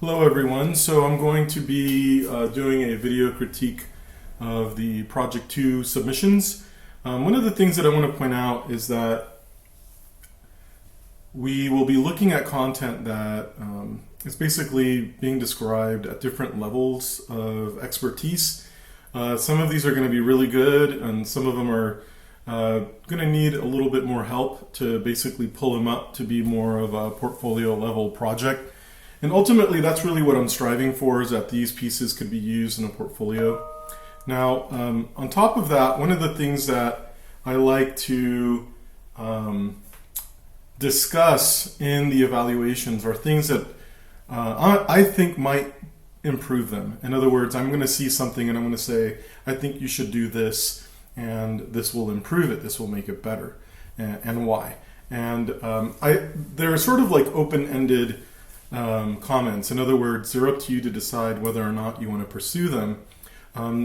Hello everyone. So I'm going to be doing a video critique of the Project 2 submissions. One of the things that I want to point out is that we will be looking at content that is basically being described at different levels of expertise. Some of these are going to be really good and some of them are going to need a little bit more help to basically pull them up to be more of a portfolio level project. And ultimately, that's really what I'm striving for, is that these pieces could be used in a portfolio. Now, on top of that, one of the things that I like to discuss in the evaluations are things that I think might improve them. In other words, I'm going to see something and I'm going to say, I think you should do this, and this will improve it, this will make it better, and why. And they're sort of like open-ended comments. In other words, they're up to you to decide whether or not you want to pursue them.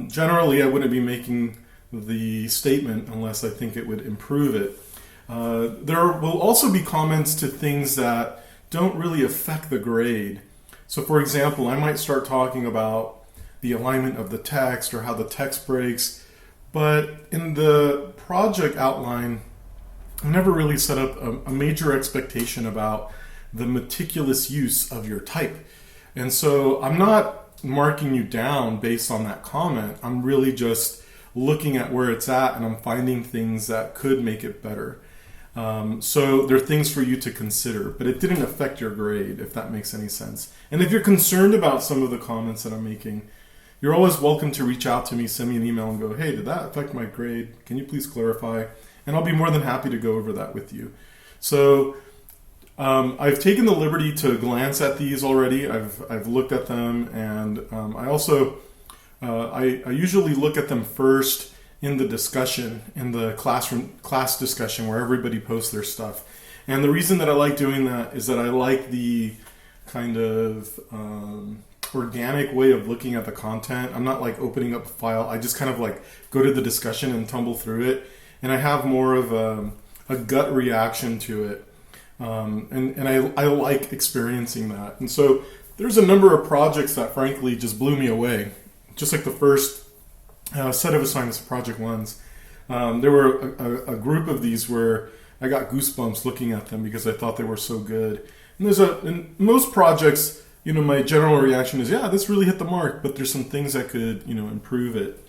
Generally, I wouldn't be making the statement unless I think it would improve it. There will also be comments to things that don't really affect the grade. So for example, I might start talking about the alignment of the text or how the text breaks, but in the project outline, I never really set up a major expectation about the meticulous use of your type. And so I'm not marking you down based on that comment. I'm really just looking at where it's at and I'm finding things that could make it better. So there are things for you to consider, but it didn't affect your grade, if that makes any sense. And if you're concerned about some of the comments that I'm making, you're always welcome to reach out to me, send me an email and go, hey, did that affect my grade? Can you please clarify? And I'll be more than happy to go over that with you. So I've taken the liberty to glance at these already. I've looked at them, and I also I usually look at them first in the discussion, in the class discussion where everybody posts their stuff. And the reason that I like doing that is that I like the kind of organic way of looking at the content. I'm not like opening up a file. I just kind of like go to the discussion and tumble through it, and I have more of a gut reaction to it. And I like experiencing that. And so there's a number of projects that frankly just blew me away. Just like the first set of assignments, project ones. There were a group of these where I got goosebumps looking at them because I thought they were so good. And in most projects, my general reaction is, yeah, this really hit the mark, but there's some things that could, improve it.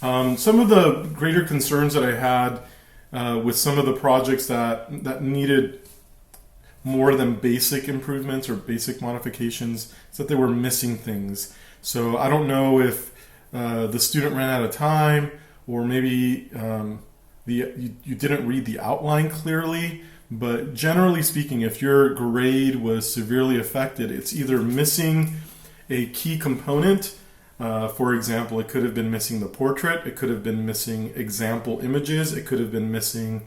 Some of the greater concerns that I had with some of the projects that needed more than basic improvements or basic modifications is that they were missing things. So I don't know if the student ran out of time, or maybe you didn't read the outline clearly, but generally speaking, if your grade was severely affected, it's either missing a key component. For example, it could have been missing the portrait, it could have been missing example images, it could have been missing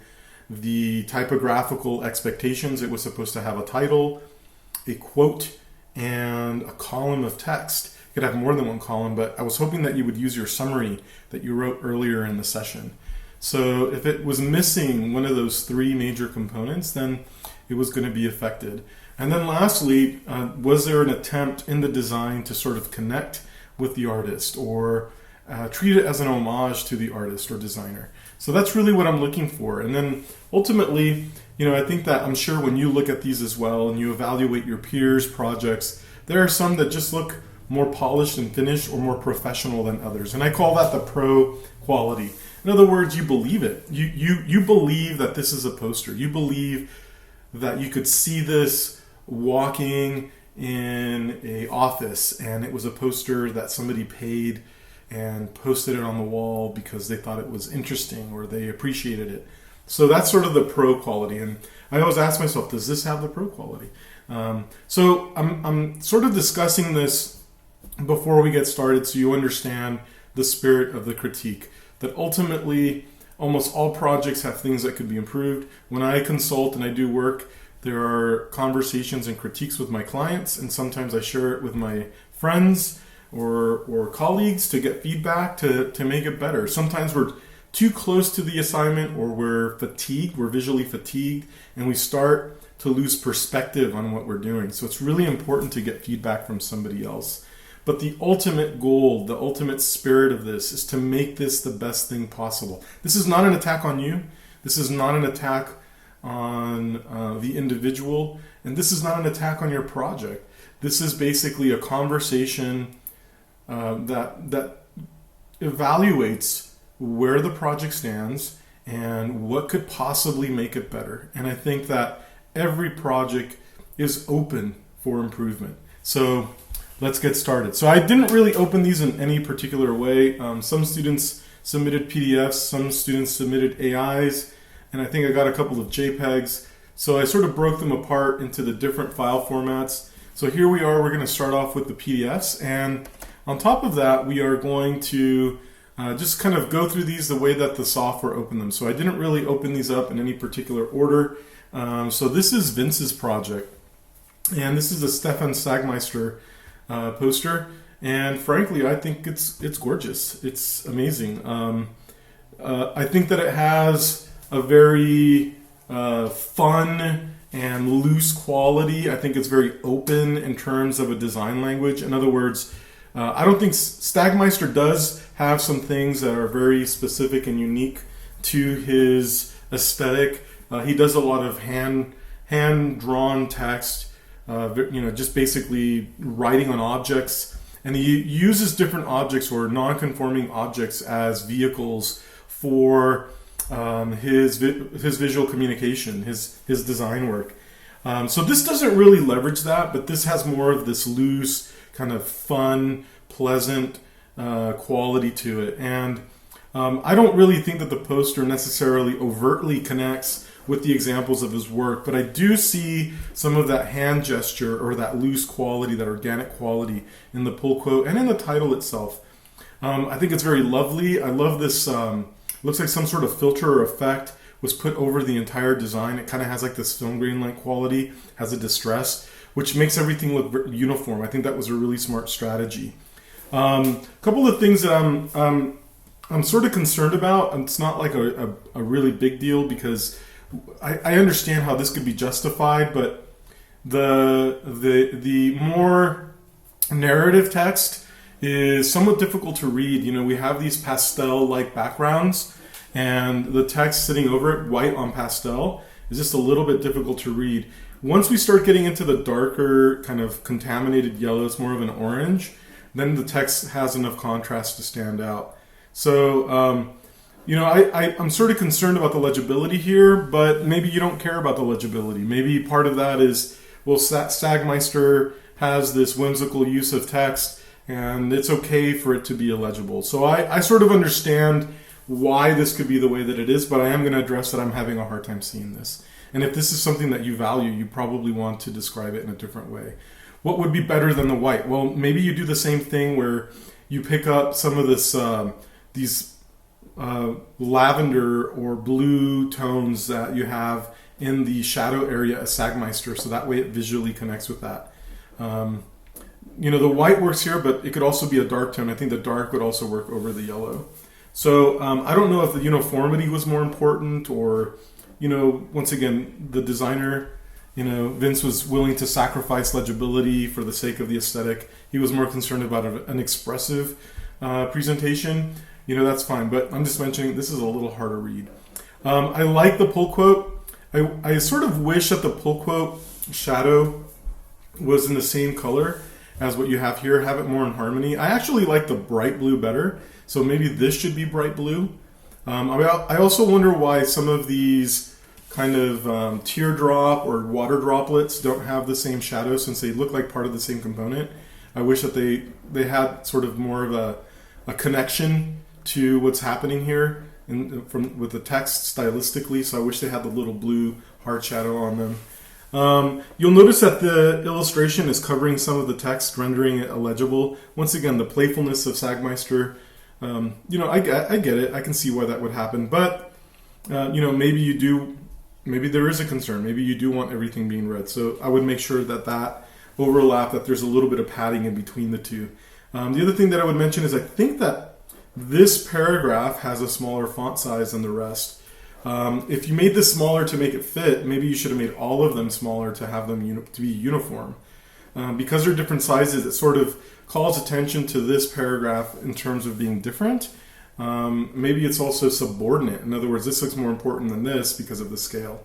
the typographical expectations. It was supposed to have a title, a quote, and a column of text. You could have more than one column, but I was hoping that you would use your summary that you wrote earlier in the session. So if it was missing one of those three major components, then it was going to be affected. And then lastly, was there an attempt in the design to sort of connect with the artist or treat it as an homage to the artist or designer? So that's really what I'm looking for. And then ultimately, I think that I'm sure when you look at these as well and you evaluate your peers' projects, there are some that just look more polished and finished or more professional than others. And I call that the pro quality. In other words, you believe it. You believe that this is a poster. You believe that you could see this walking in a office and it was a poster that somebody paid and posted it on the wall because they thought it was interesting or they appreciated it. So that's sort of the pro quality. And I always ask myself, does this have the pro quality? So I'm sort of discussing this before we get started so you understand the spirit of the critique. That ultimately, almost all projects have things that could be improved. When I consult and I do work, there are conversations and critiques with my clients, and sometimes I share it with my friends or colleagues to get feedback to make it better. Sometimes we're too close to the assignment or we're fatigued, we're visually fatigued, and we start to lose perspective on what we're doing. So it's really important to get feedback from somebody else. But the ultimate goal, the ultimate spirit of this is to make this the best thing possible. This is not an attack on you. This is not an attack on the individual. And this is not an attack on your project. This is basically a conversation that evaluates where the project stands and what could possibly make it better. And I think that every project is open for improvement. So let's get started. So I didn't really open these in any particular way. Some students submitted PDFs, some students submitted AIs, and I think I got a couple of JPEGs. So I sort of broke them apart into the different file formats. So here we are, we're going to start off with the PDFs, and on top of that, we are going to just kind of go through these the way that the software opened them. So I didn't really open these up in any particular order. So this is Vince's project, and this is a Stefan Sagmeister poster, and frankly, I think it's gorgeous. It's amazing. I think that it has a very fun and loose quality. I think it's very open in terms of a design language. In other words, I don't think Stagmeister does have some things that are very specific and unique to his aesthetic. He does a lot of hand-drawn text, just basically writing on objects. And he uses different objects or non-conforming objects as vehicles for his visual communication, his design work. So this doesn't really leverage that, but this has more of this loose, kind of fun, pleasant quality to it. And I don't really think that the poster necessarily overtly connects with the examples of his work, but I do see some of that hand gesture or that loose quality, that organic quality in the pull quote and in the title itself. I think it's very lovely. I love this. Looks like some sort of filter or effect was put over the entire design. It kind of has like this film grain-like quality, has a distress, which makes everything look uniform. I think that was a really smart strategy. A couple of things that I'm sort of concerned about. It's not like a really big deal because I understand how this could be justified, but the more narrative text is somewhat difficult to read. You know, we have these pastel-like backgrounds, and the text sitting over it, white on pastel, is just a little bit difficult to read. Once we start getting into the darker, kind of contaminated yellow, it's more of an orange, then the text has enough contrast to stand out. So, I'm sort of concerned about the legibility here, but maybe you don't care about the legibility. Maybe part of that is, well, Sagmeister has this whimsical use of text, and it's okay for it to be illegible. So I sort of understand why this could be the way that it is, but I am going to address that I'm having a hard time seeing this. And if this is something that you value, you probably want to describe it in a different way. What would be better than the white? Well, maybe you do the same thing where you pick up some of these lavender or blue tones that you have in the shadow area of Sagmeister, so that way it visually connects with that. The white works here, but it could also be a dark tone. I think the dark would also work over the yellow. So I don't know if the uniformity was more important or, once again, the designer, Vince was willing to sacrifice legibility for the sake of the aesthetic. He was more concerned about an expressive presentation. That's fine, but I'm just mentioning this is a little hard to read. I like the pull quote. I sort of wish that the pull quote shadow was in the same color as what you have here, have it more in harmony. I actually like the bright blue better, so maybe this should be bright blue. I also wonder why some of these kind of teardrop or water droplets don't have the same shadow since they look like part of the same component. I wish that they had sort of more of a connection to what's happening here with the text stylistically, so I wish they had the little blue heart shadow on them. You'll notice that the illustration is covering some of the text, rendering it illegible. Once again, the playfulness of Sagmeister. I get it. I can see why that would happen. But, maybe there is a concern. Maybe you do want everything being read. So I would make sure that overlap, that there's a little bit of padding in between the two. The other thing that I would mention is I think that this paragraph has a smaller font size than the rest. If you made this smaller to make it fit, maybe you should have made all of them smaller to have them to be uniform. Because they're different sizes, it sort of calls attention to this paragraph in terms of being different. Maybe it's also subordinate. In other words, this looks more important than this because of the scale.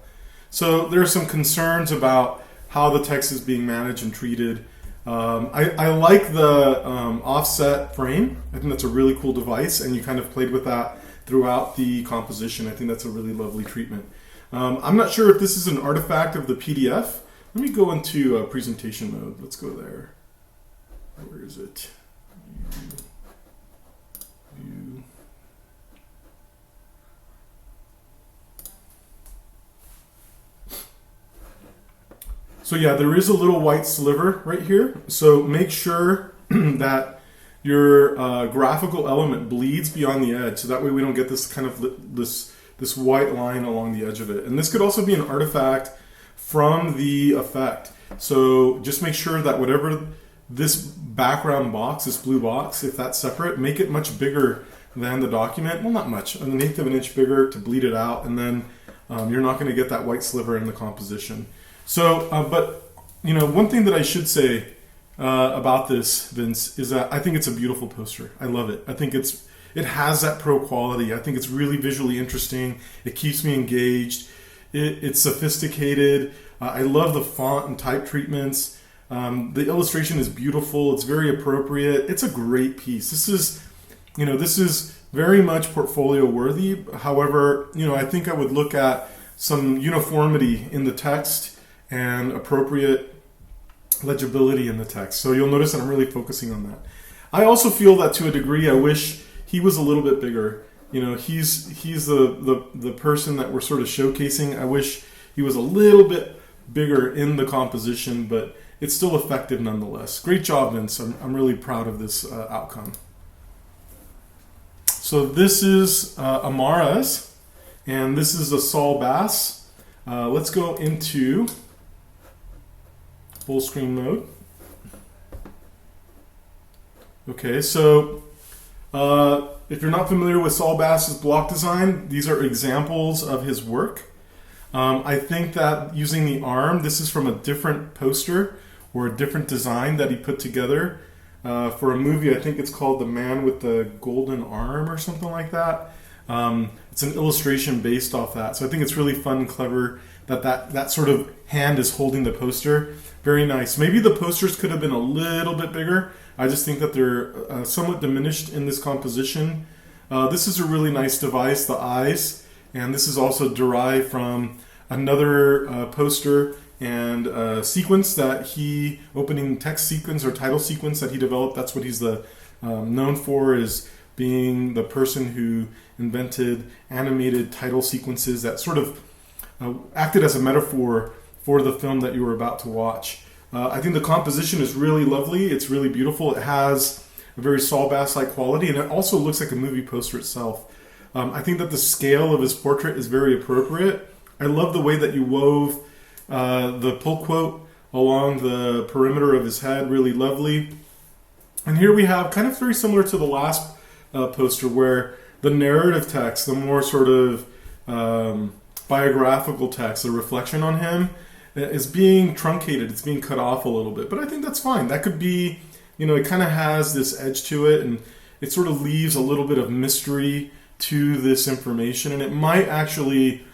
So there are some concerns about how the text is being managed and treated. I like the offset frame. I think that's a really cool device, and you kind of played with that throughout the composition. I think that's a really lovely treatment. I'm not sure if this is an artifact of the PDF. Let me go into presentation mode. Let's go there. Where is it? View. So yeah, there is a little white sliver right here. So make sure that your graphical element bleeds beyond the edge. So that way we don't get this kind of this white line along the edge of it. And this could also be an artifact from the effect. So just make sure that whatever this background box, this blue box, if that's separate, make it much bigger than the document. Well, not much, an eighth of an inch bigger to bleed it out, and then you're not going to get that white sliver in the composition. So, but one thing that I should say about this, Vince, is that I think it's a beautiful poster. I love it. I think it has that pro quality. I think it's really visually interesting. It keeps me engaged. It's sophisticated. I love the font and type treatments. The illustration is beautiful. It's very appropriate. It's a great piece. This is very much portfolio worthy. However, I think I would look at some uniformity in the text and appropriate legibility in the text. So you'll notice that I'm really focusing on that. I also feel that to a degree, I wish he was a little bit bigger. He's the person that we're sort of showcasing. I wish he was a little bit bigger in the composition, but it's still effective nonetheless. Great job, Vince. I'm really proud of this outcome. So this is Amaras, and this is a Saul Bass. Let's go into full screen mode. Okay, so if you're not familiar with Saul Bass's block design, these are examples of his work. I think that using the arm, this is from a different poster or a different design that he put together for a movie. I think it's called The Man with the Golden Arm or something like that. It's an illustration based off that. So I think it's really fun and clever that sort of hand is holding the poster. Very nice. Maybe the posters could have been a little bit bigger. I just think that they're somewhat diminished in this composition. This is a really nice device, the eyes, and this is also derived from another poster and sequence that opening text sequence or title sequence that he developed. That's what he's known for, is being the person who invented animated title sequences that sort of acted as a metaphor for the film that you were about to watch. I think the composition is really lovely. It's really beautiful. It has a very Saul Bass-like quality, and it also looks like a movie poster itself. I think that the scale of his portrait is very appropriate. I love the way that you wove the pull quote along the perimeter of his head. Really lovely. And here we have kind of very similar to the last poster, where the narrative text, the more sort of biographical text, the reflection on him, is being truncated. It's being cut off a little bit. But I think that's fine. That could be, it kind of has this edge to it, and it sort of leaves a little bit of mystery to this information, and it might actually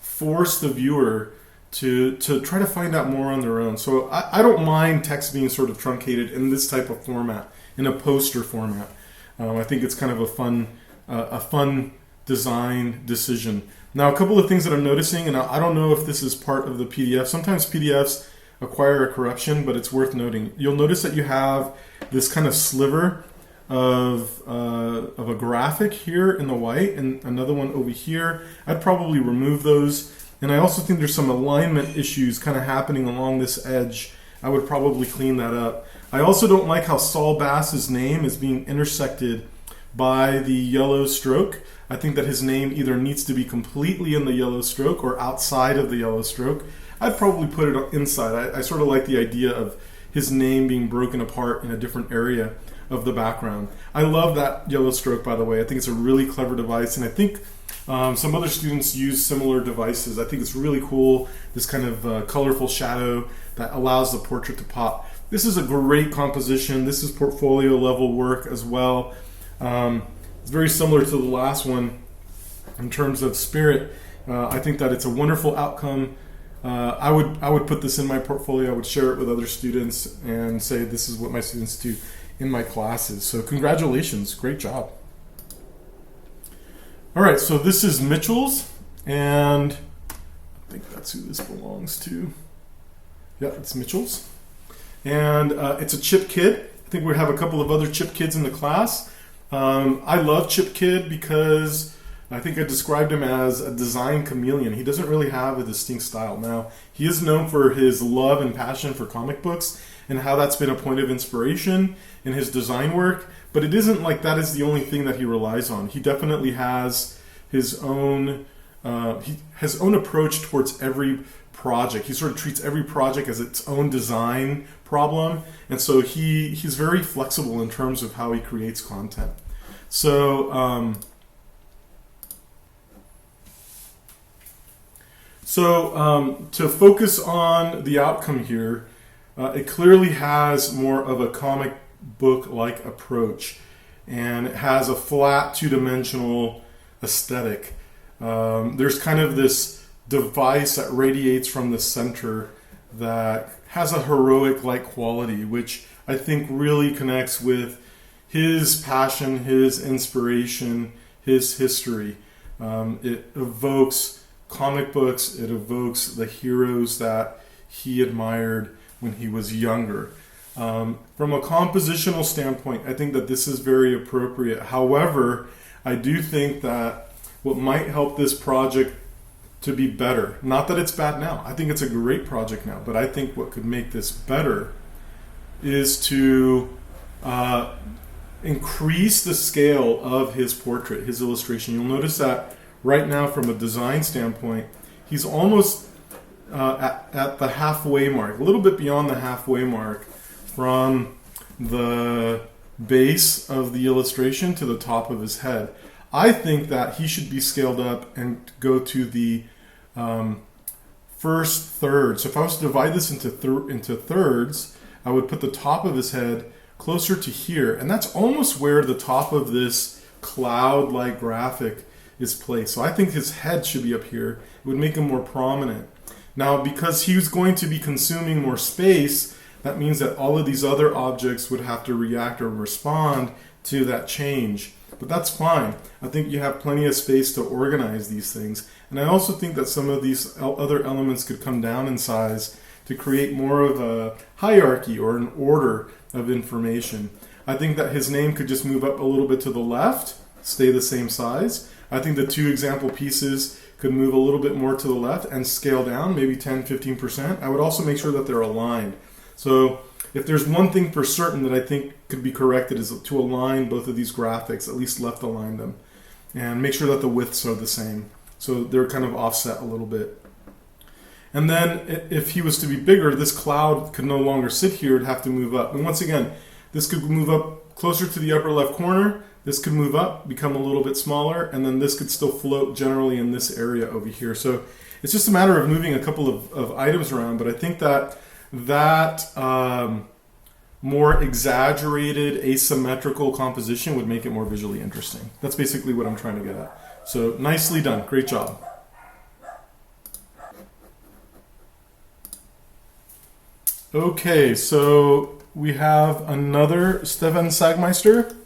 force the viewer to try to find out more on their own. So I don't mind text being sort of truncated in this type of format, in a poster format. I think it's kind of a fun design decision. Now, a couple of things that I'm noticing, and I don't know if this is part of the PDF. Sometimes PDFs acquire a corruption, but it's worth noting. You'll notice that you have this kind of sliver of a graphic here in the white, and another one over here. I'd probably remove those. And I also think there's some alignment issues kind of happening along this edge. I would probably clean that up. I also don't like how Saul Bass's name is being intersected by the yellow stroke. I think that his name either needs to be completely in the yellow stroke or outside of the yellow stroke. I'd probably put it inside. I sort of like the idea of his name being broken apart in a different area of the background. I love that yellow stroke, by the way. I think it's a really clever device, and I think some other students use similar devices. I think it's really cool, this kind of colorful shadow that allows the portrait to pop. This is a great composition. This is portfolio level work as well. It's very similar to the last one in terms of spirit. I think that it's a wonderful outcome. I would put this in my portfolio. I would share it with other students and say this is what my students do in my classes. So congratulations, great job. All right, so this is Mitchell's, and I think that's who this belongs to. Yeah, it's Mitchell's. And it's a Chip Kid. I think we have a couple of other Chip Kids in the class. I love Chip Kid because I think I described him as a design chameleon. He doesn't really have a distinct style. Now, he is known for his love and passion for comic books and how that's been a point of inspiration in his design work, but it isn't like that is the only thing that he relies on. He definitely has his own approach towards every project. He sort of treats every project as its own design problem, and so he's very flexible in terms of how he creates content. So to focus on the outcome here, it clearly has more of a comic book-like approach, and it has a flat two-dimensional aesthetic. There's kind of this device that radiates from the center that has a heroic-like quality, which I think really connects with his passion, his inspiration, his history. It evokes comic books, it evokes the heroes that he admired when he was younger. From a compositional standpoint, I think that this is very appropriate. However, I do think that what might help this project to be better, not that it's bad now, I think it's a great project now, but I think what could make this better is to increase the scale of his portrait, his illustration. You'll notice that right now from a design standpoint, he's almost at the halfway mark, a little bit beyond the halfway mark from the base of the illustration to the top of his head. I think that he should be scaled up and go to the first third. So if I was to divide this into thirds, I would put the top of his head closer to here, and that's almost where the top of this cloud-like graphic is placed. So I think his head should be up here. It would make him more prominent. Now, because he's going to be consuming more space, that means that all of these other objects would have to react or respond to that change. But that's fine. I think you have plenty of space to organize these things. And I also think that some of these other elements could come down in size to create more of a hierarchy or an order of information. I think that his name could just move up a little bit to the left, stay the same size. I think the two example pieces could move a little bit more to the left and scale down, maybe 10-15%. I would also make sure that they're aligned. So if there's one thing for certain that I think could be corrected is to align both of these graphics, at least left align them, and make sure that the widths are the same. So they're kind of offset a little bit. And then if he was to be bigger, this cloud could no longer sit here, it'd have to move up. And once again, this could move up closer to the upper left corner, this could move up, become a little bit smaller, and then this could still float generally in this area over here. So it's just a matter of moving a couple of items around, but I think that more exaggerated asymmetrical composition would make it more visually interesting. That's basically what I'm trying to get at. So nicely done, great job. Okay, so we have another Stefan Sagmeister.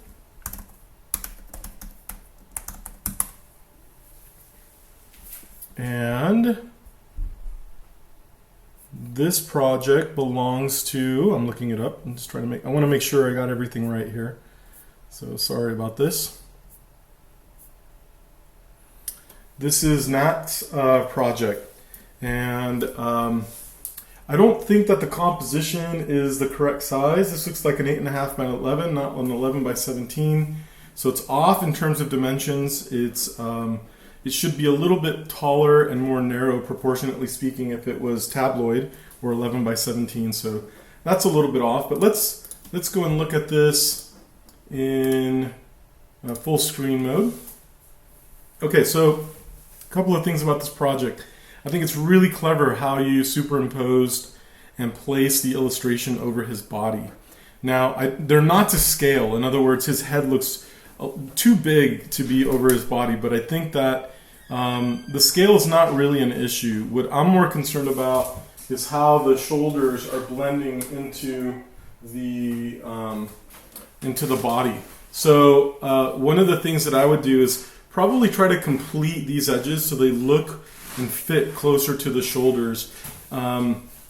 And this project belongs to, I'm looking it up, I'm just trying to I want to make sure I got everything right here. So sorry about this. This is Nat's project. And I don't think that the composition is the correct size. This looks like an 8.5 by 11, not an 11 by 17. So it's off in terms of dimensions. It should be a little bit taller and more narrow, proportionately speaking, if it was tabloid or 11 by 17. So that's a little bit off, but let's go and look at this in full screen mode. Okay, so a couple of things about this project. I think it's really clever how you superimposed and placed the illustration over his body. Now, they're not to scale. In other words, his head looks too big to be over his body, but I think that the scale is not really an issue. What I'm more concerned about is how the shoulders are blending into the body. So one of the things that I would do is probably try to complete these edges so they look and fit closer to the shoulders.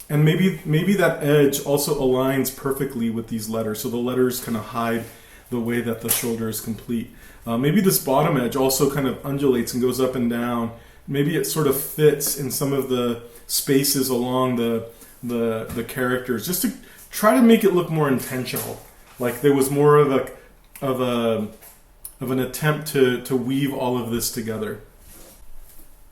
And maybe that edge also aligns perfectly with these letters, so the letters kind of hide the way that the shoulder is complete. Maybe this bottom edge also kind of undulates and goes up and down. Maybe it sort of fits in some of the spaces along the characters, just to try to make it look more intentional, like there was more of an attempt to weave all of this together.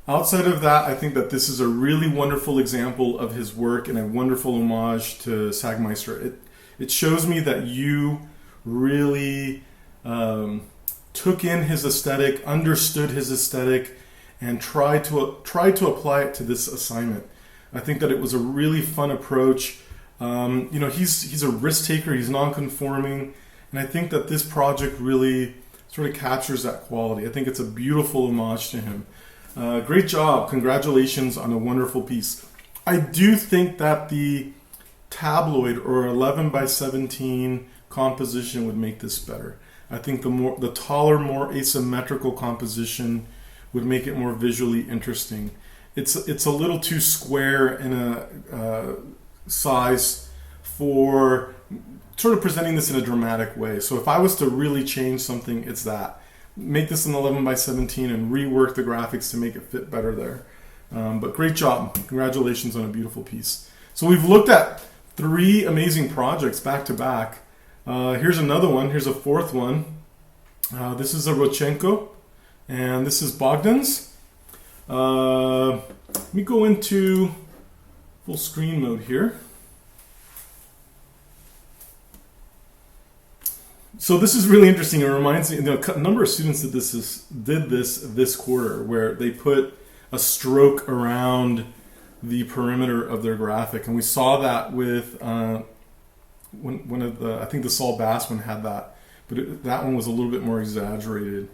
Outside of that, I think that this is a really wonderful example of his work and a wonderful homage to Sagmeister. It shows me that you really took in his aesthetic, understood his aesthetic, and tried to apply it to this assignment. I think that it was a really fun approach. He's a risk taker, he's non-conforming, and I think that this project really sort of captures that quality. I think it's a beautiful homage to him. Great job. Congratulations on a wonderful piece. I do think that the tabloid or 11 by 17 composition would make this better. I think the taller, more asymmetrical composition would make it more visually interesting. It's a little too square in a size for sort of presenting this in a dramatic way. So if I was to really change something, it's that. Make this an 11 by 17 and rework the graphics to make it fit better there. But great job. Congratulations on a beautiful piece. So we've looked at 3 amazing projects back to back. Here's another one. Here's a fourth one. This is a Rodchenko, and this is Bogdan's. Let me go into full screen mode here. So this is really interesting. It reminds me, a number of students did this quarter, where they put a stroke around the perimeter of their graphic, and we saw that with one of the, I think the Saul Bass one had that, but that one was a little bit more exaggerated.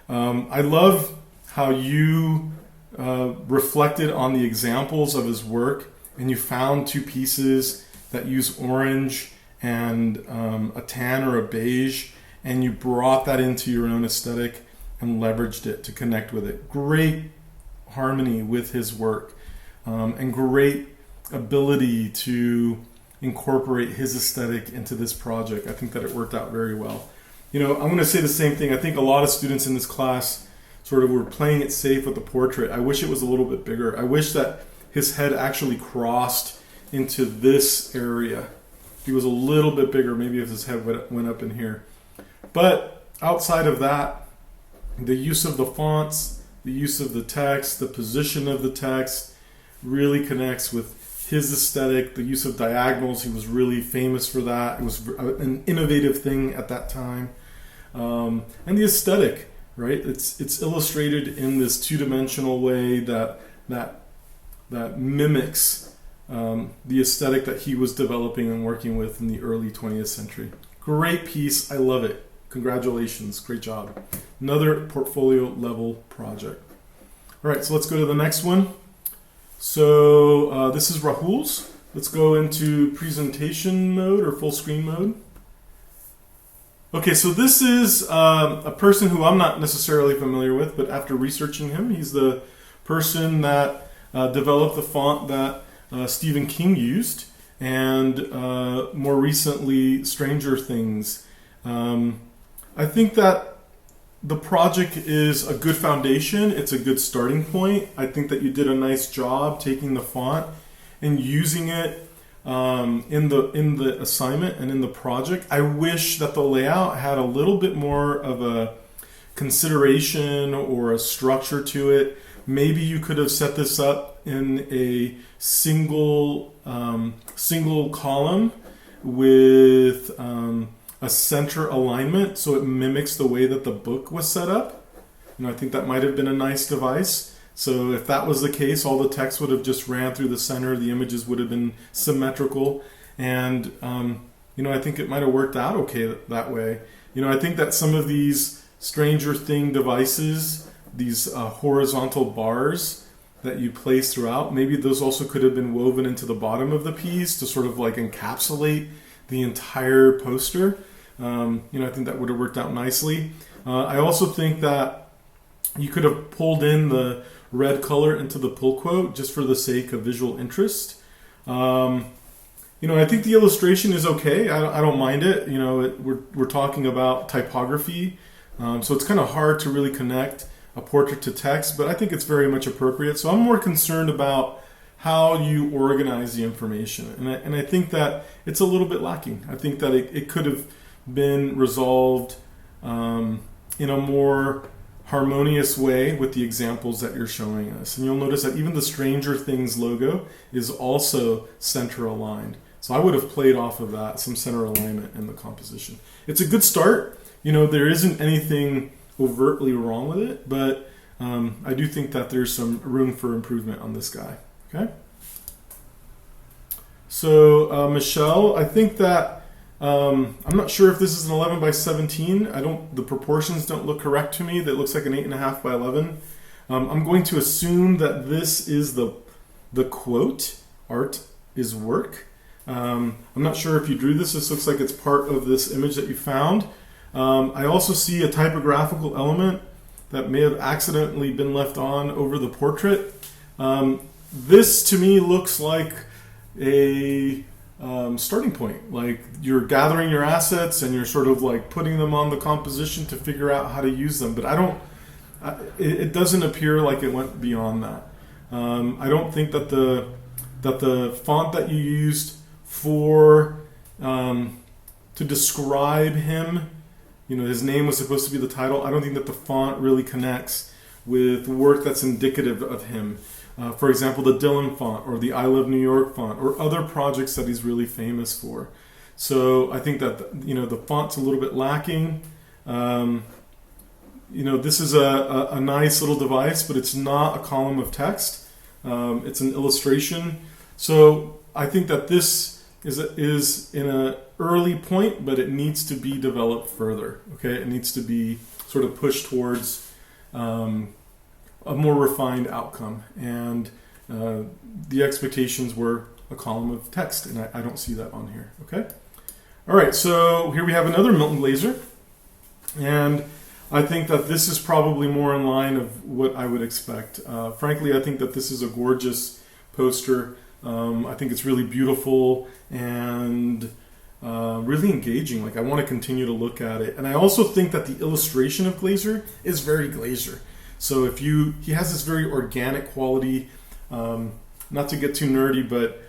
I love how you reflected on the examples of his work, and you found 2 pieces that use orange and a tan or a beige, and you brought that into your own aesthetic and leveraged it to connect with it. Great harmony with his work, and great ability to incorporate his aesthetic into this project. I think that it worked out very well. I'm going to say the same thing. I think a lot of students in this class sort of were playing it safe with the portrait. I wish it was a little bit bigger. I wish that his head actually crossed into this area. He was a little bit bigger, maybe if his head went up in here. But outside of that, the use of the fonts, the use of the text, the position of the text really connects with his aesthetic. The use of diagonals, he was really famous for that. It was an innovative thing at that time. And the aesthetic, right? It's illustrated in this 2-dimensional way that mimics the aesthetic that he was developing and working with in the early 20th century. Great piece. I love it. Congratulations. Great job. Another portfolio level project. All right, so let's go to the next one. So this is Rahul's. Let's go into presentation mode or full screen mode. Okay, so this is a person who I'm not necessarily familiar with, but after researching him, he's the person that developed the font that Stephen King used, and more recently Stranger Things. I think that the project is a good foundation. It's a good starting point. I think that you did a nice job taking the font and using it in the assignment and in the project. I wish that the layout had a little bit more of a consideration or a structure to it. Maybe you could have set this up in a single column with a center alignment so it mimics the way that the book was set up. I think that might have been a nice device. So if that was the case, all the text would have just ran through the center. The images would have been symmetrical. And, I think it might have worked out okay that way. I think that some of these Stranger Thing devices, these horizontal bars that you place throughout, maybe those also could have been woven into the bottom of the piece to sort of like encapsulate the entire poster. I think that would have worked out nicely. I also think that you could have pulled in the red color into the pull quote just for the sake of visual interest. I think the illustration is okay. I don't mind it. We're talking about typography, so it's kind of hard to really connect a portrait to text, but I think it's very much appropriate. So I'm more concerned about how you organize the information, and I think that it's a little bit lacking. I think that it could have been resolved in a more harmonious way with the examples that you're showing us. And you'll notice that even the Stranger Things logo is also center aligned. So I would have played off of that, some center alignment in the composition. It's a good start. There isn't anything overtly wrong with it, but I do think that there's some room for improvement on this guy. Okay. So Michelle, I think that I'm not sure if this is an 11 by 17. The proportions don't look correct to me. That looks like an 8.5 by 11. I'm going to assume that this is the quote, art is work. I'm not sure if you drew this. This looks like it's part of this image that you found. I also see a typographical element that may have accidentally been left on over the portrait. This to me looks like a starting point. Like you're gathering your assets and you're sort of like putting them on the composition to figure out how to use them. But it doesn't appear like it went beyond that. I don't think that the font that you used for to describe him, his name was supposed to be the title. I don't think that the font really connects with work that's indicative of him. For example, the Dylan font or the I Love New York font or other projects that he's really famous for. So I think that the font's a little bit lacking. This is a nice little device, but it's not a column of text. It's an illustration. So I think that this is in an early point, but it needs to be developed further. Okay, it needs to be sort of pushed towards a more refined outcome, and the expectations were a column of text, and I don't see that on here. Okay, all right. So here we have another Milton Glaser, and I think that this is probably more in line of what I would expect. Frankly, I think that this is a gorgeous poster. I think it's really beautiful and really engaging. Like I want to continue to look at it, and I also think that the illustration of Glaser is very Glaser. So he has this very organic quality. Not to get too nerdy, but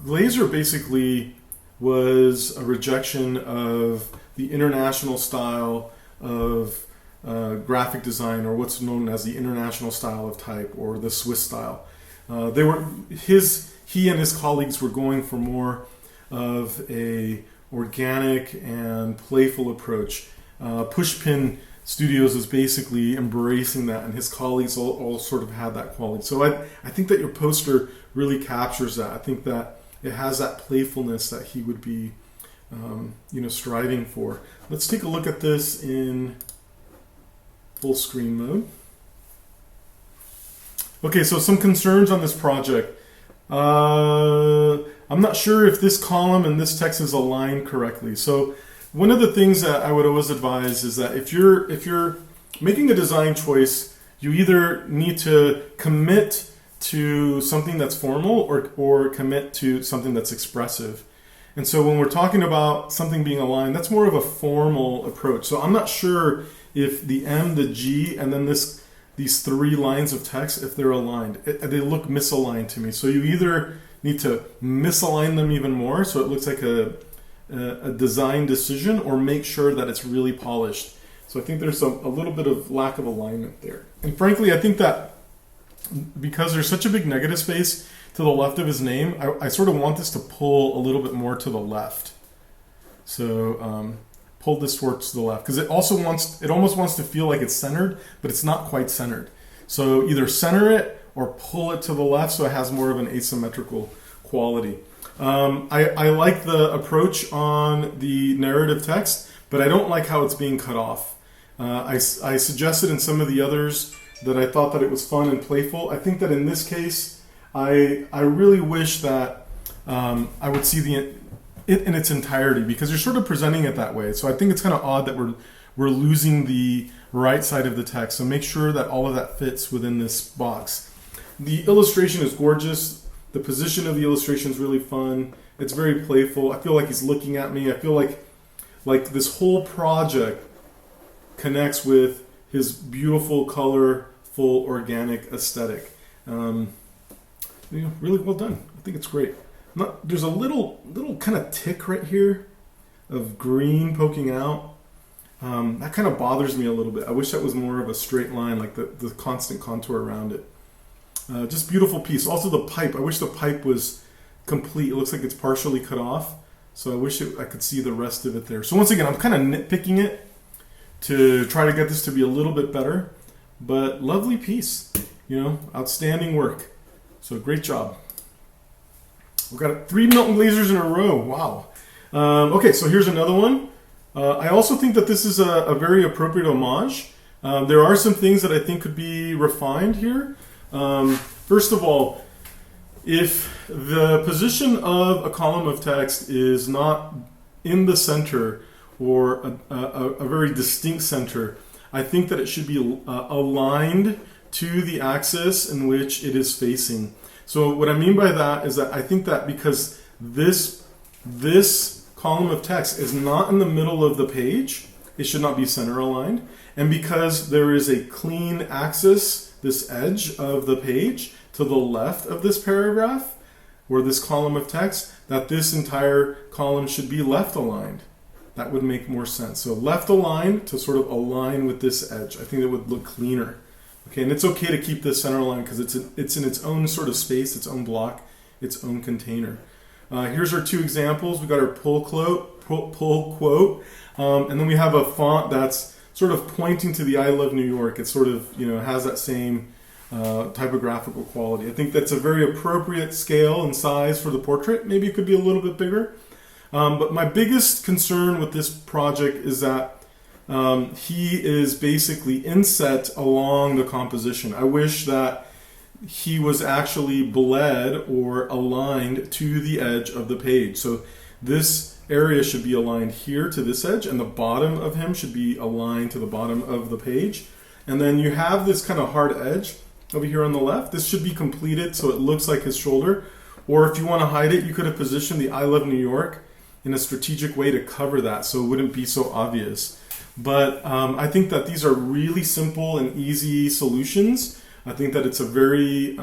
Glaser basically was a rejection of the international style of graphic design, or what's known as the international style of type, or the Swiss style. He and his colleagues were going for more of a organic and playful approach. Pushpin Studios is basically embracing that, and his colleagues all sort of had that quality. So I think that your poster really captures that. I think that it has that playfulness that he would be striving for. Let's take a look at this in full screen mode. Okay, so some concerns on this project. I'm not sure if this column and this text is aligned correctly. So one of the things that I would always advise is that if you're making a design choice, you either need to commit to something that's formal or commit to something that's expressive. And so when we're talking about something being aligned, that's more of a formal approach. So I'm not sure if the M, the G, and then these three lines of text, if they're aligned. They look misaligned to me. So you either need to misalign them even more so it looks like a design decision, or make sure that it's really polished. So I think there's a little bit of lack of alignment there. And frankly, I think that because there's such a big negative space to the left of his name, I sort of want this to pull a little bit more to the left. So pull this towards the left, because it almost wants to feel like it's centered, but it's not quite centered. So either center it or pull it to the left so it has more of an asymmetrical quality. I like the approach on the narrative text, but I don't like how it's being cut off. I suggested in some of the others that I thought that it was fun and playful. I think that in this case, I really wish that I would see it in its entirety, because you're sort of presenting it that way. So I think it's kind of odd that we're losing the right side of the text. So make sure that all of that fits within this box. The illustration is gorgeous. The position of the illustration is really fun. It's very playful. I feel like he's looking at me. I feel like this whole project connects with his beautiful, colorful, organic aesthetic. Really well done. I think it's great. There's a little kind of tick right here of green poking out. That kind of bothers me a little bit. I wish that was more of a straight line, like the constant contour around it. Just beautiful piece. Also the pipe. I wish the pipe was complete. It looks like it's partially cut off. So I wish I could see the rest of it there. So once again, I'm kind of nitpicking it to try to get this to be a little bit better. But lovely piece. Outstanding work. So great job. We've got 3 Milton Glazers in a row. Wow. Okay, so here's another one. I also think that this is a very appropriate homage. There are some things that I think could be refined here. First of all, if the position of a column of text is not in the center or a very distinct center, I think that it should be aligned to the axis in which it is facing. So what I mean by that is that I think that because this column of text is not in the middle of the page, it should not be center aligned. And because there is a clean axis, this edge of the page to the left of this paragraph, or this column of text, that this entire column should be left aligned. That would make more sense. So left aligned to sort of align with this edge. I think that would look cleaner. Okay, and it's okay to keep this center line because it's in its own sort of space, its own block, its own container. Here's our 2 examples. We got our pull quote, and then we have a font that's sort of pointing to the I Love New York. It sort of has that same typographical quality. I think that's a very appropriate scale and size for the portrait. Maybe it could be a little bit bigger. But my biggest concern with this project is that he is basically inset along the composition. I wish that he was actually bled or aligned to the edge of the page. So this area should be aligned here to this edge, and the bottom of him should be aligned to the bottom of the page. And then you have this kind of hard edge over here on the left. This should be completed so it looks like his shoulder. Or if you want to hide it, you could have positioned the I Love New York in a strategic way to cover that so it wouldn't be so obvious. But I think that these are really simple and easy solutions. I think that it's a very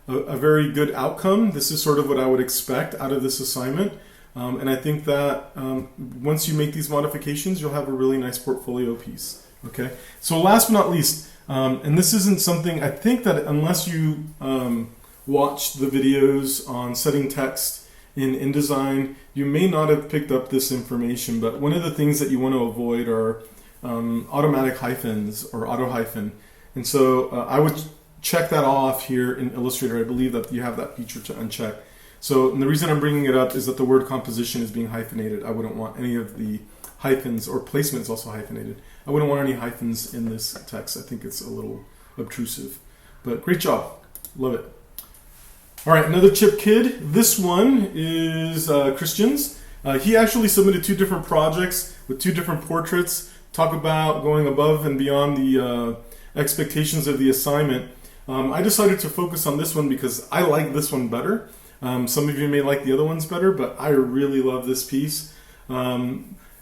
good outcome. This is sort of what I would expect out of this assignment. And I think that once you make these modifications, you'll have a really nice portfolio piece. Okay. So last but not least, and this isn't something, I think that unless you watched the videos on setting text in InDesign, you may not have picked up this information, but one of the things that you want to avoid are automatic hyphens or auto hyphen. And so I would check that off here in Illustrator. I believe that you have that feature to uncheck. So and the reason I'm bringing it up is that the word composition is being hyphenated. I wouldn't want any of the hyphens, or placement is also hyphenated. I wouldn't want any hyphens in this text. I think it's a little obtrusive. But great job. Love it. All right, another Chip Kid. This one is Christian's. He actually submitted 2 different projects with 2 different portraits. Talk about going above and beyond the expectations of the assignment. I decided to focus on this one because I like this one better. Some of you may like the other ones better, but I really love this piece.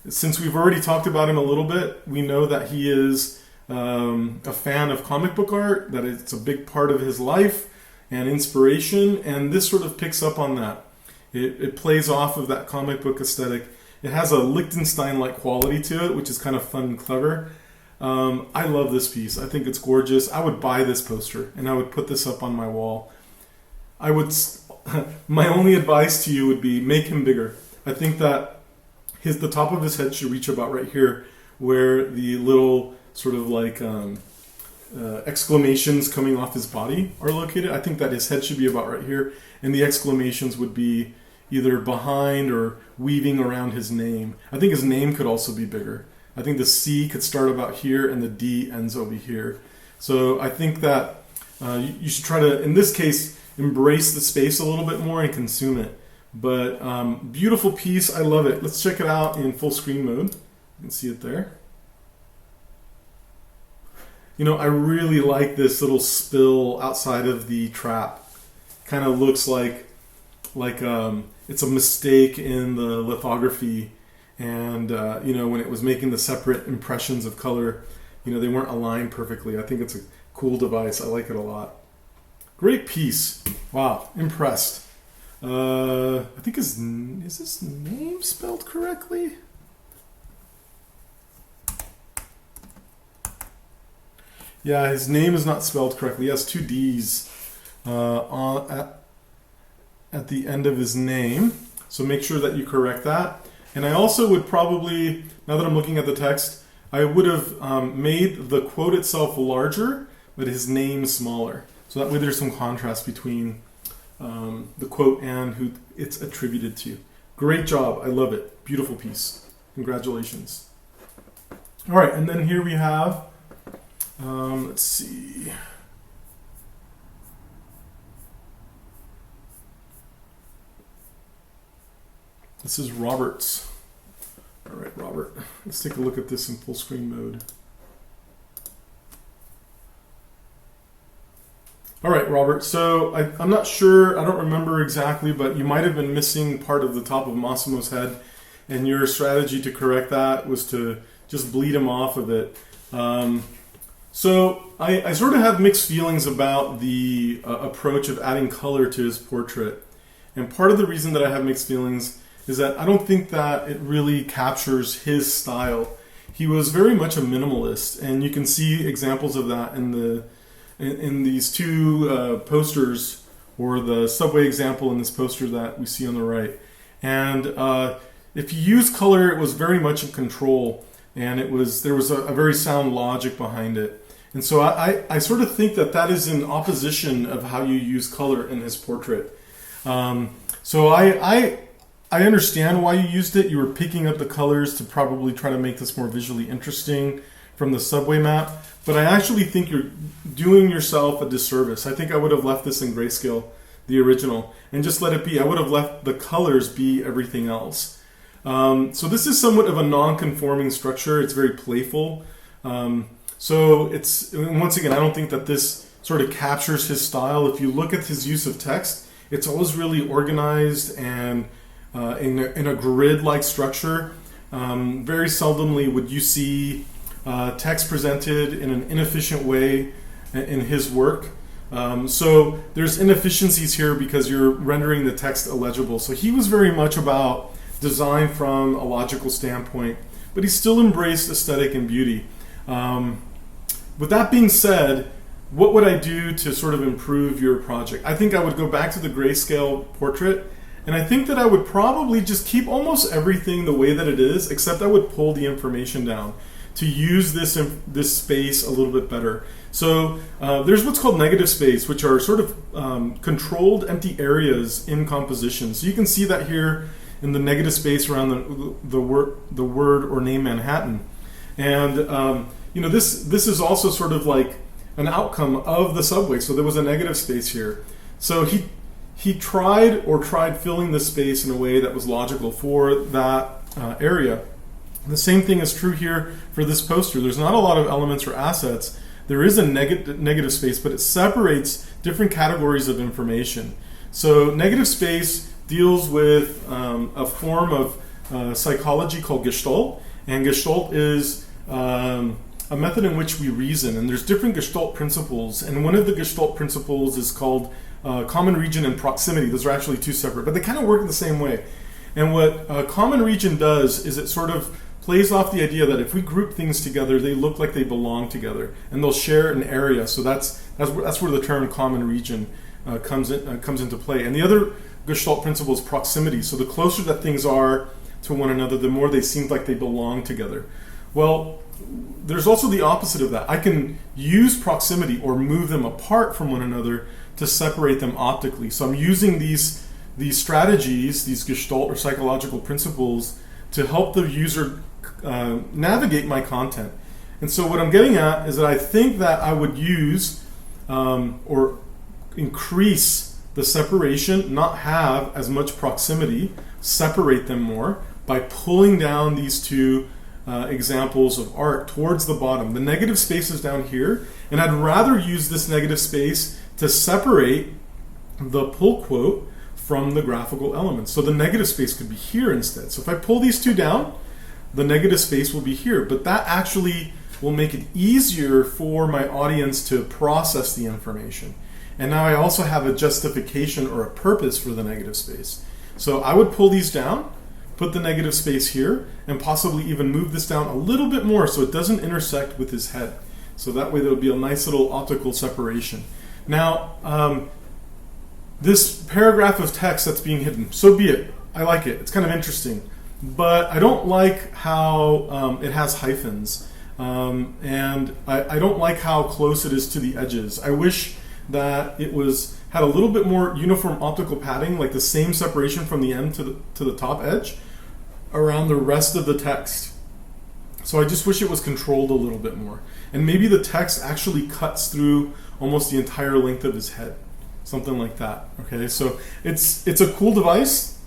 Since we've already talked about him a little bit, we know that he is a fan of comic book art, that it's a big part of his life and inspiration, and this sort of picks up on that. It plays off of that comic book aesthetic. It has a Lichtenstein-like quality to it, which is kind of fun and clever. I love this piece. I think it's gorgeous. I would buy this poster and I would put this up on my wall. I would. My only advice to you would be make him bigger. I think that the top of his head should reach about right here, where the little sort of like exclamations coming off his body are located. I think that his head should be about right here, and the exclamations would be either behind or weaving around his name. I think his name could also be bigger. I think the C could start about here and the D ends over here. So I think that you should try to, in this case, embrace the space a little bit more and consume it. But beautiful piece. I love it. Let's check it out in full screen mode. You can see it there. You know, I really like this little spill outside of the trap. Kind of looks like it's a mistake in the lithography, and you know, when it was making the separate impressions of color, you know, they weren't aligned perfectly. I think it's a cool device. I like it a lot. Great piece. Wow, impressed. I think is his name spelled correctly? Yeah, his name is not spelled correctly. He has two D's at the end of his name. So make sure that you correct that. And I also would probably, now that I'm looking at the text, I would have made the quote itself larger, but his name smaller. So that way there's some contrast between the quote and who it's attributed to. Great job. I love it. Beautiful piece. Congratulations. All right, and then here we have, let's see. This is Robert's. All right, Robert. Let's take a look at this in full screen mode. All right, Robert. So I'm not sure. I don't remember exactly, but you might have been missing part of the top of Massimo's head, and your strategy to correct that was to just bleed him off of it. So I sort of have mixed feelings about the approach of adding color to his portrait. And part of the reason that I have mixed feelings is that I don't think that it really captures his style. He was very much a minimalist, and you can see examples of that in these two posters, or the subway example in this poster that we see on the right. And if you use color, it was very much in control, and there was a very sound logic behind it. And so I sort of think that is in opposition of how you use color in his portrait. So I understand why you used it. You were picking up the colors to probably try to make this more visually interesting from the subway map. But I actually think you're doing yourself a disservice. I think I would have left this in grayscale, the original, and just let it be. I would have let the colors be everything else. So this is somewhat of a non-conforming structure. It's very playful. So once again, I don't think that this sort of captures his style. If you look at his use of text, it's always really organized and in a grid-like structure. Very seldomly would you see text presented in an inefficient way in his work. So there's inefficiencies here because you're rendering the text illegible. So he was very much about design from a logical standpoint, but he still embraced aesthetic and beauty. With that being said, what would I do to sort of improve your project? I think I would go back to the grayscale portrait, and I think that I would probably just keep almost everything the way that it is, except I would pull the information down to use this space a little bit better. So there's what's called negative space, which are sort of controlled empty areas in composition. So you can see that here in the negative space around the word or name Manhattan. And this is also sort of like an outcome of the subway. So there was a negative space here. So he tried filling the space in a way that was logical for that area. The same thing is true here for this poster. There's not a lot of elements or assets. There is a negative space, but it separates different categories of information. So negative space deals with a form of psychology called Gestalt, and Gestalt is a method in which we reason, and there's different Gestalt principles, and one of the Gestalt principles is called common region and proximity. Those are actually two separate, but they kind of work the same way. And what common region does is it sort of plays off the idea that if we group things together, they look like they belong together, and they'll share an area. So that's where the term common region comes into play. And the other Gestalt principle is proximity. So the closer that things are to one another, the more they seem like they belong together. Well, there's also the opposite of that. I can use proximity or move them apart from one another to separate them optically. So I'm using these strategies, these Gestalt or psychological principles, to help the user navigate my content. And so what I'm getting at is that I think that I would use or increase the separation, not have as much proximity, separate them more by pulling down these two examples of art towards the bottom. The negative space is down here, and I'd rather use this negative space to separate the pull quote from the graphical elements. So the negative space could be here instead. So if I pull these two down, the negative space will be here, but that actually will make it easier for my audience to process the information. And now I also have a justification or a purpose for the negative space. So I would pull these down, put the negative space here, and possibly even move this down a little bit more so it doesn't intersect with his head. So that way there would be a nice little optical separation. Now, this paragraph of text that's being hidden, so be it. I like it. It's kind of interesting. But I don't like how it has hyphens. And I don't like how close it is to the edges. I wish that it had a little bit more uniform optical padding, like the same separation from the end to the top edge around the rest of the text. So I just wish it was controlled a little bit more. And maybe the text actually cuts through almost the entire length of his head. Something like that. Okay, so it's a cool device,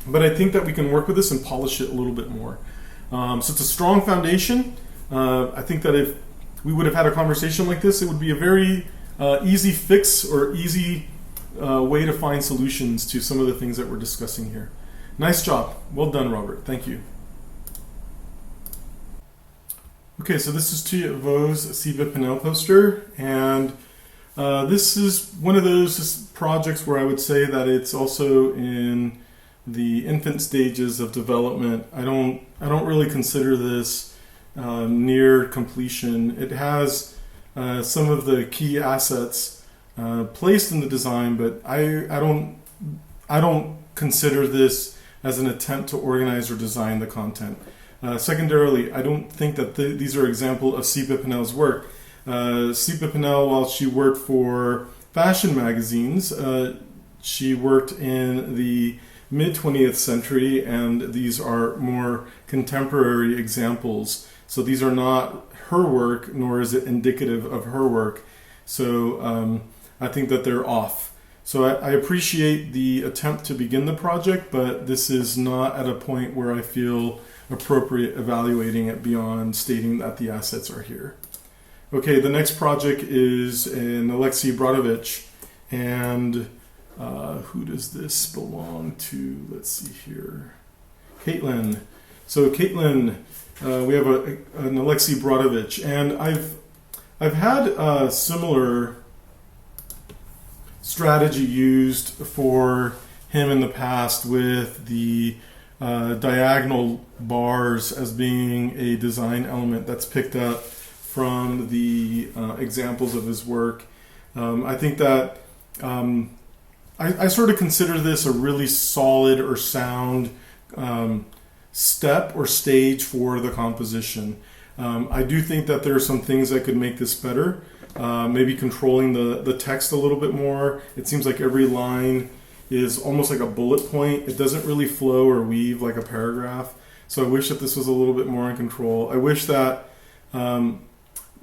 but I think that we can work with this and polish it a little bit more. So it's a strong foundation. I think that if we would have had a conversation like this, it would be a very easy fix or easy way to find solutions to some of the things that we're discussing here. Nice job. Well done, Robert. Thank you. Okay, so this is Thuy Vo's Siva Pinnell poster, and this is one of those projects where I would say that it's also in the infant stages of development. I don't really consider this near completion. It has some of the key assets placed in the design, but I don't consider this as an attempt to organize or design the content. Secondarily, I don't think that these are examples of Siva Pinnell's work. Siva Pinnell, while she worked for fashion magazines, she worked in the mid-20th century, and these are more contemporary examples. So these are not her work, nor is it indicative of her work. So I think that they're off. So I appreciate the attempt to begin the project, but this is not at a point where I feel appropriate evaluating it beyond stating that the assets are here. Okay, the next project is an Alexei Brodovich, and who does this belong to? Let's see here. Caitlin. So Caitlin, we have an Alexei Brodovich, and I've had a similar strategy used for him in the past with the diagonal bars as being a design element that's picked up from the examples of his work. I think that I sort of consider this a really solid or sound step or stage for the composition. I do think that there are some things that could make this better. Maybe controlling the text a little bit more. It seems like every line is almost like a bullet point. It doesn't really flow or weave like a paragraph. So I wish that this was a little bit more in control. I wish that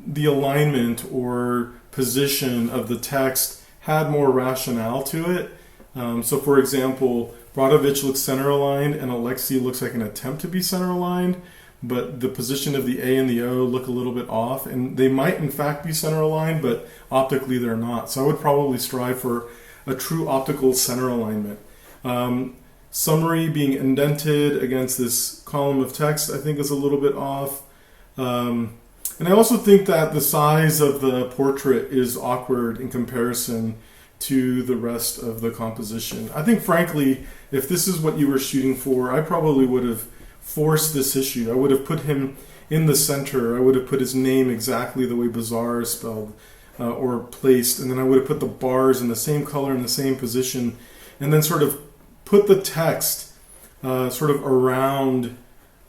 the alignment or position of the text had more rationale to it. So for example, Brodovich looks center aligned and Alexei looks like an attempt to be center aligned, but the position of the A and the O look a little bit off, and they might in fact be center aligned, but optically they're not. So I would probably strive for a true optical center alignment. Summary being indented against this column of text I think is a little bit off. And I also think that the size of the portrait is awkward in comparison to the rest of the composition. I think frankly, if this is what you were shooting for, I probably would have forced this issue. I would have put him in the center. I would have put his name exactly the way Bazaar is spelled or placed, and then I would have put the bars in the same color in the same position, and then sort of put the text sort of around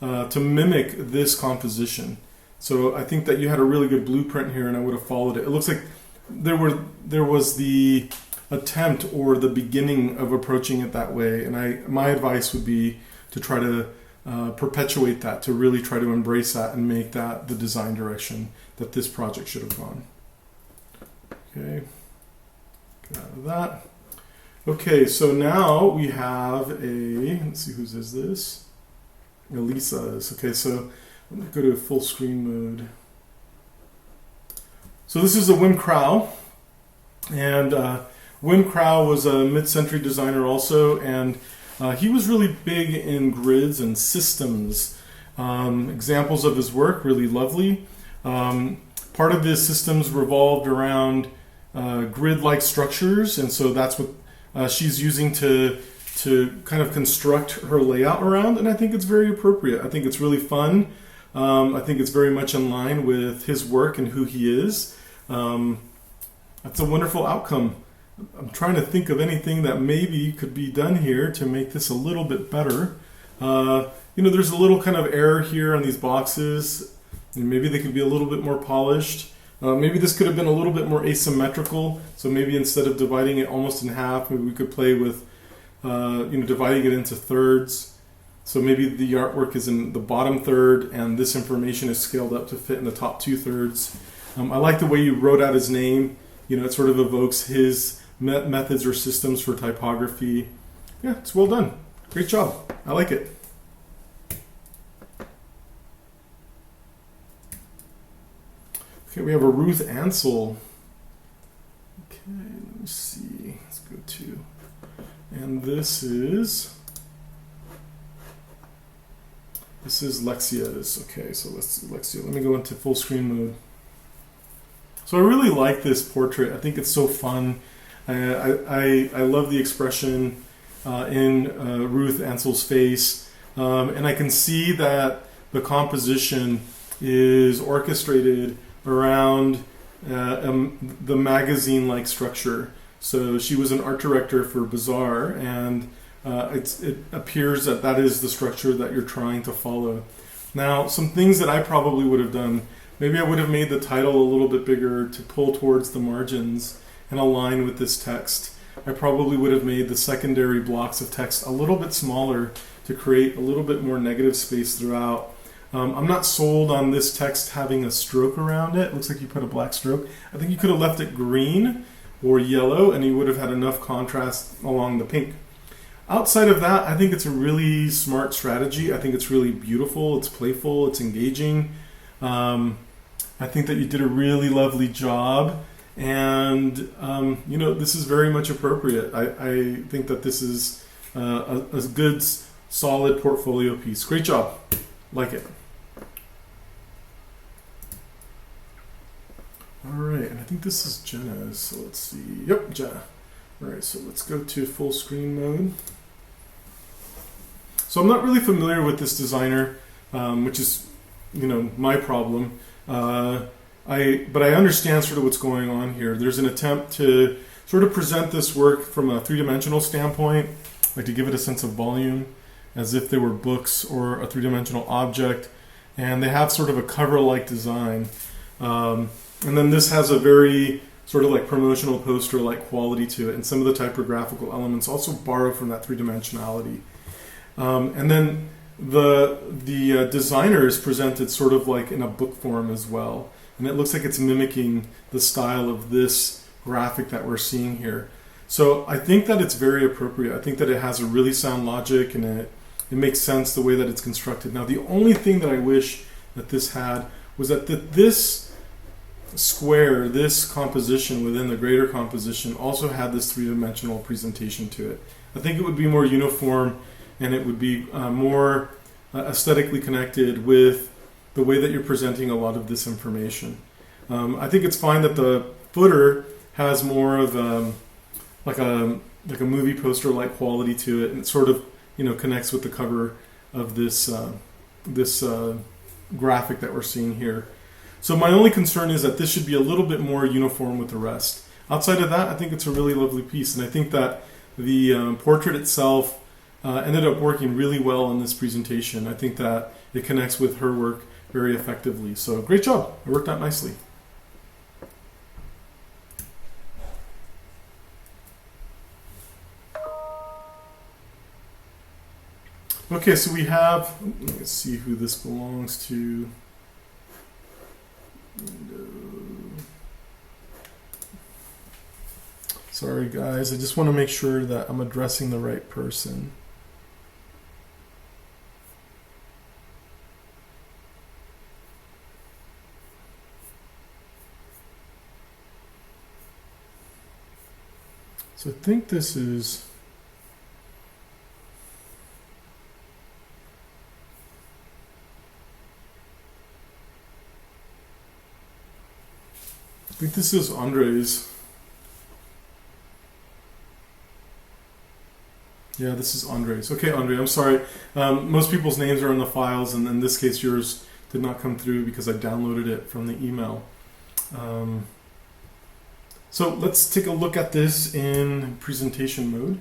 to mimic this composition. So I think that you had a really good blueprint here, and I would have followed it. It looks like there was the attempt or the beginning of approaching it that way, and my advice would be to try to perpetuate that, to really try to embrace that and make that the design direction that this project should have gone. Okay, get out of that. Okay, so now we have let's see, whose is this? Elisa's. Okay, so I'm going to go to full screen mode. So this is a Wim Crow, and Wim Crow was a mid-century designer also, and he was really big in grids and systems. Examples of his work, really lovely. Part of his systems revolved around grid-like structures, and so that's what she's using to kind of construct her layout around, and I think it's very appropriate. I think it's really fun. I think it's very much in line with his work and who he is. That's a wonderful outcome. I'm trying to think of anything that maybe could be done here to make this a little bit better. There's a little kind of error here on these boxes, and maybe they could be a little bit more polished. Maybe this could have been a little bit more asymmetrical. So maybe instead of dividing it almost in half, maybe we could play with dividing it into thirds. So maybe the artwork is in the bottom third, and this information is scaled up to fit in the top 2/3. I like the way you wrote out his name. It sort of evokes his methods or systems for typography. Yeah, it's well done. Great job. I like it. Okay, we have a Ruth Ansel. Okay, let me see. Let's go to, and this is Lexia's. Okay, so Lexia. Let me go into full screen mode. So I really like this portrait. I think it's so fun. I love the expression in Ruth Ansel's face, and I can see that the composition is orchestrated around the magazine-like structure. So she was an art director for Bazaar, and it appears that is the structure that you're trying to follow. Now, some things that I probably would have done. Maybe I would have made the title a little bit bigger to pull towards the margins and align with this text. I probably would have made the secondary blocks of text a little bit smaller to create a little bit more negative space throughout. I'm not sold on this text having a stroke around it. It looks like you put a black stroke. I think you could have left it green or yellow, and you would have had enough contrast along the pink. Outside of that, I think it's a really smart strategy. I think it's really beautiful. It's playful. It's engaging. I think that you did a really lovely job, and this is very much appropriate. I think that this is a good, solid portfolio piece. Great job. Like it. All right, and I think this is Jenna's, so let's see. Yep, Jenna. All right, so let's go to full screen mode. So I'm not really familiar with this designer, which is, my problem. But I understand sort of what's going on here. There's an attempt to sort of present this work from a three-dimensional standpoint, like to give it a sense of volume, as if they were books or a three-dimensional object, and they have sort of a cover-like design. And then this has a very sort of like promotional poster-like quality to it, and some of the typographical elements also borrow from that three-dimensionality. And then the designer is presented sort of like in a book form as well, and it looks like it's mimicking the style of this graphic that we're seeing here. So I think that it's very appropriate. I think that it has a really sound logic, and it makes sense the way that it's constructed. Now, the only thing that I wish that this had was that this square, this composition within the greater composition, also had this three-dimensional presentation to it. I think it would be more uniform, and it would be more aesthetically connected with the way that you're presenting a lot of this information. I think it's fine that the footer has more of like a movie poster-like quality to it, and it sort of connects with the cover of this graphic that we're seeing here. So my only concern is that this should be a little bit more uniform with the rest. Outside of that, I think it's a really lovely piece, and I think that the portrait itself ended up working really well in this presentation. I think that it connects with her work very effectively. So great job. It worked out nicely. Okay, so we have, let's see who this belongs to. Sorry guys, I just want to make sure that I'm addressing the right person. So I think this is... I think this is Andre's. Yeah, this is Andre's. Okay, Andre, I'm sorry. Most people's names are in the files, and in this case yours did not come through because I downloaded it from the email. So let's take a look at this in presentation mode.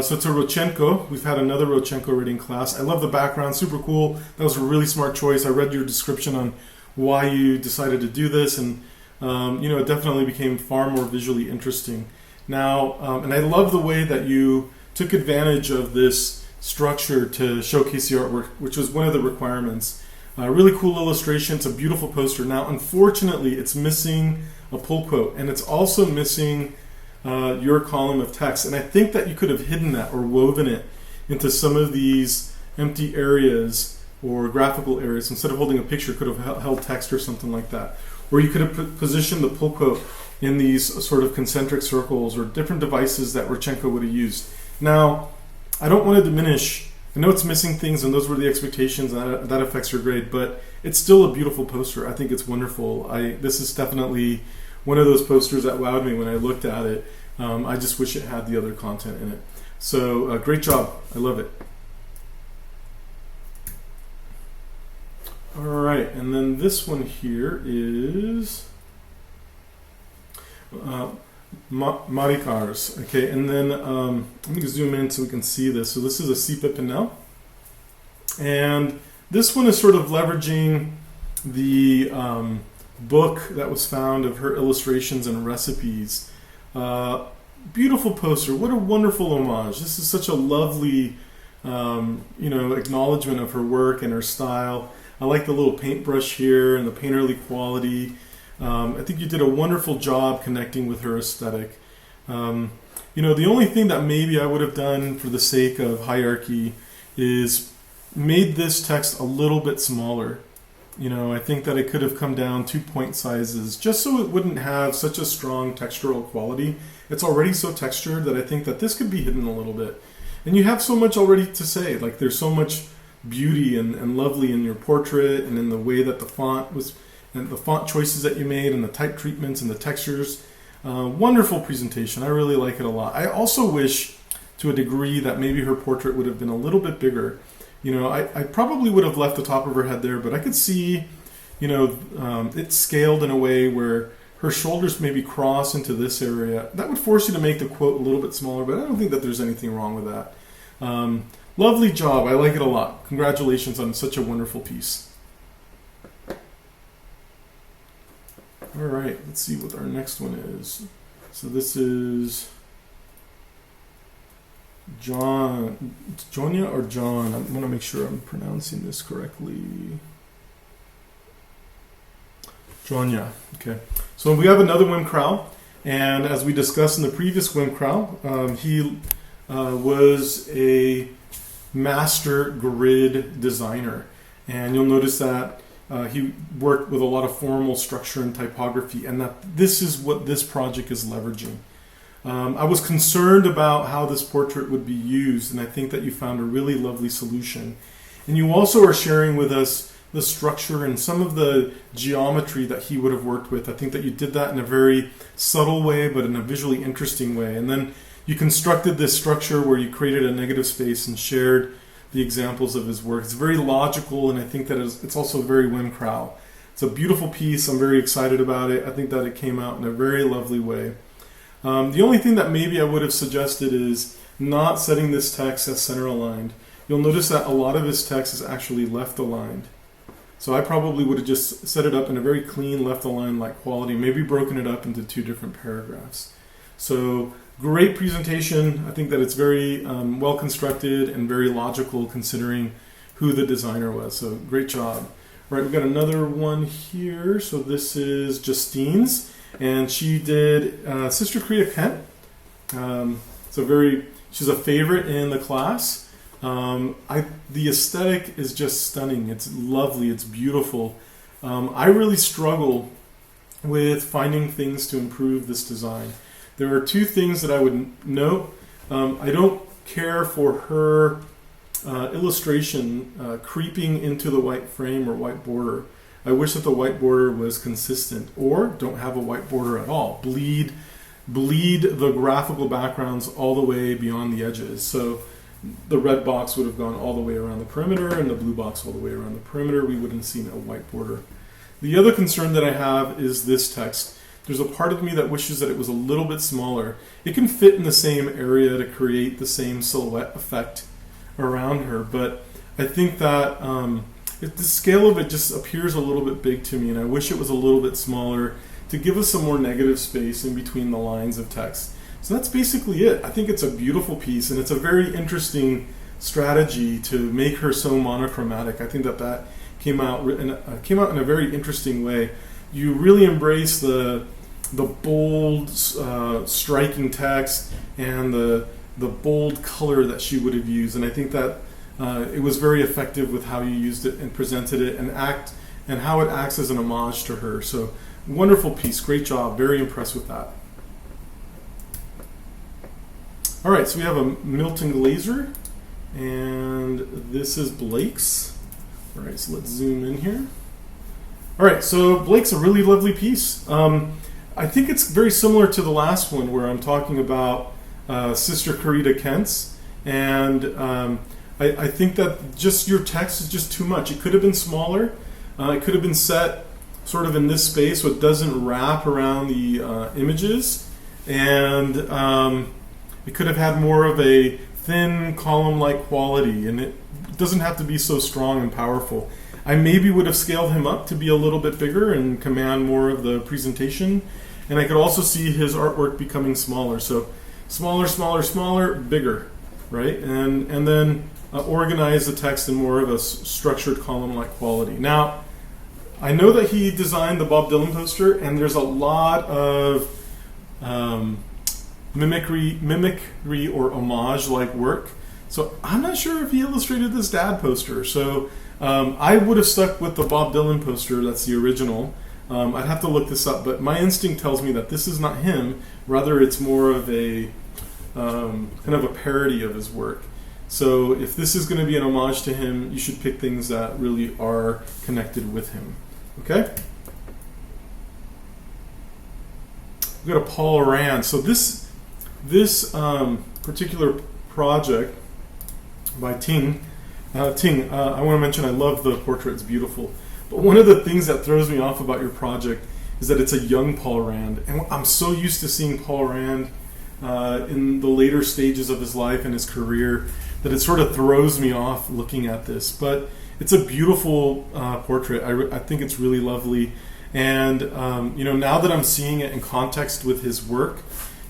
So it's a Rodchenko. We've had another Rodchenko reading class. I love the background, super cool. That was a really smart choice. I read your description on why you decided to do this, and it definitely became far more visually interesting. Now, and I love the way that you took advantage of this structure to showcase the artwork, which was one of the requirements. Really cool illustration. It's a beautiful poster. Now, unfortunately, it's missing a pull quote, and it's also missing your column of text. And I think that you could have hidden that or woven it into some of these empty areas or graphical areas. Instead of holding a picture, could have held text or something like that. Or you could have positioned the pull quote in these sort of concentric circles or different devices that Rodchenko would have used. Now, I don't want to diminish. I know it's missing things, and those were the expectations, and that affects your grade, but it's still a beautiful poster. I think it's wonderful. This is definitely one of those posters that wowed me when I looked at it. I just wish it had the other content in it. So, great job. I love it. All right, and then this one here is Marikars. Okay, and then let me zoom in so we can see this. So this is a Sipa Pinel, and this one is sort of leveraging the book that was found of her illustrations and recipes. Beautiful poster. What a wonderful homage. This is such a lovely, acknowledgement of her work and her style. I like the little paintbrush here and the painterly quality. I think you did a wonderful job connecting with her aesthetic. The only thing that maybe I would have done for the sake of hierarchy is made this text a little bit smaller. I think that it could have come down 2 point sizes just so it wouldn't have such a strong textural quality. It's already so textured that I think that this could be hidden a little bit. And you have so much already to say. Like, there's so much beauty and lovely in your portrait and in the way that the font was, and the font choices that you made and the type treatments and the textures. Wonderful presentation. I really like it a lot. I also wish to a degree that maybe her portrait would have been a little bit bigger. I probably would have left the top of her head there, but I could see, it scaled in a way where her shoulders maybe cross into this area. That would force you to make the quote a little bit smaller, but I don't think that there's anything wrong with that. Lovely job. I like it a lot. Congratulations on such a wonderful piece. All right, let's see what our next one is. So this is Jonia or John. I want to make sure I'm pronouncing this correctly. Jonia. Okay. So we have another Wim Krau, and as we discussed in the previous Wim Krau, he was a master grid designer, and you'll notice that he worked with a lot of formal structure and typography, and that this is what this project is leveraging. I was concerned about how this portrait would be used, and I think that you found a really lovely solution. And you also are sharing with us the structure and some of the geometry that he would have worked with. I think that you did that in a very subtle way, but in a visually interesting way. And then you constructed this structure where you created a negative space and shared the examples of his work. It's very logical, and I think that it's also very Wim Crow. It's a beautiful piece. I'm very excited about it. I think that it came out in a very lovely way. The only thing that maybe I would have suggested is not setting this text as center aligned. You'll notice that a lot of his text is actually left aligned. So I probably would have just set it up in a very clean left aligned like quality, maybe broken it up into 2 different paragraphs. So great presentation. I think that it's very well constructed and very logical considering who the designer was. So great job. All right, we've got another one here. So this is Justine's, and she did Sister Karita Kent. She's a favorite in the class. The aesthetic is just stunning. It's lovely. It's beautiful. I really struggle with finding things to improve this design. There are 2 things that I would note. I don't care for her illustration creeping into the white frame or white border. I wish that the white border was consistent, or don't have a white border at all. Bleed the graphical backgrounds all the way beyond the edges. So the red box would have gone all the way around the perimeter, and the blue box all the way around the perimeter. We wouldn't have seen a white border. The other concern that I have is this text. There's a part of me that wishes that it was a little bit smaller. It can fit in the same area to create the same silhouette effect around her, but I think that the scale of it just appears a little bit big to me, and I wish it was a little bit smaller to give us some more negative space in between the lines of text. So that's basically it. I think it's a beautiful piece, and it's a very interesting strategy to make her so monochromatic. I think that came out in a very interesting way. You really embrace the bold, striking text and the bold color that she would have used, and I think that it was very effective with how you used it and presented it and how it acts as an homage to her. So wonderful piece, great job, very impressed with that. All right, so we have a Milton Glaser, and this is Blake's. All right, so let's zoom in here. All right, so Blake's a really lovely piece. I think it's very similar to the last one where I'm talking about Sister Karita Kent's, and I think that just your text is just too much. It could have been smaller. It could have been set sort of in this space so it doesn't wrap around the images, and it could have had more of a thin column-like quality, and it doesn't have to be so strong and powerful. I maybe would have scaled him up to be a little bit bigger and command more of the presentation, and I could also see his artwork becoming smaller. So smaller, bigger, right? And then organize the text in more of a structured column-like quality. Now, I know that he designed the Bob Dylan poster, and there's a lot of mimicry or homage-like work. So I'm not sure if he illustrated this dad poster. So I would have stuck with the Bob Dylan poster. That's the original. I'd have to look this up, but my instinct tells me that this is not him. Rather, it's more of a kind of a parody of his work. So if this is going to be an homage to him, you should pick things that really are connected with him. Okay? We've got a Paul Rand. So this particular project by Ting, I want to mention I love the portrait. It's beautiful. But one of the things that throws me off about your project is that it's a young Paul Rand. And I'm so used to seeing Paul Rand in the later stages of his life and his career that it sort of throws me off looking at this. But it's a beautiful portrait. I think it's really lovely. And now that I'm seeing it in context with his work,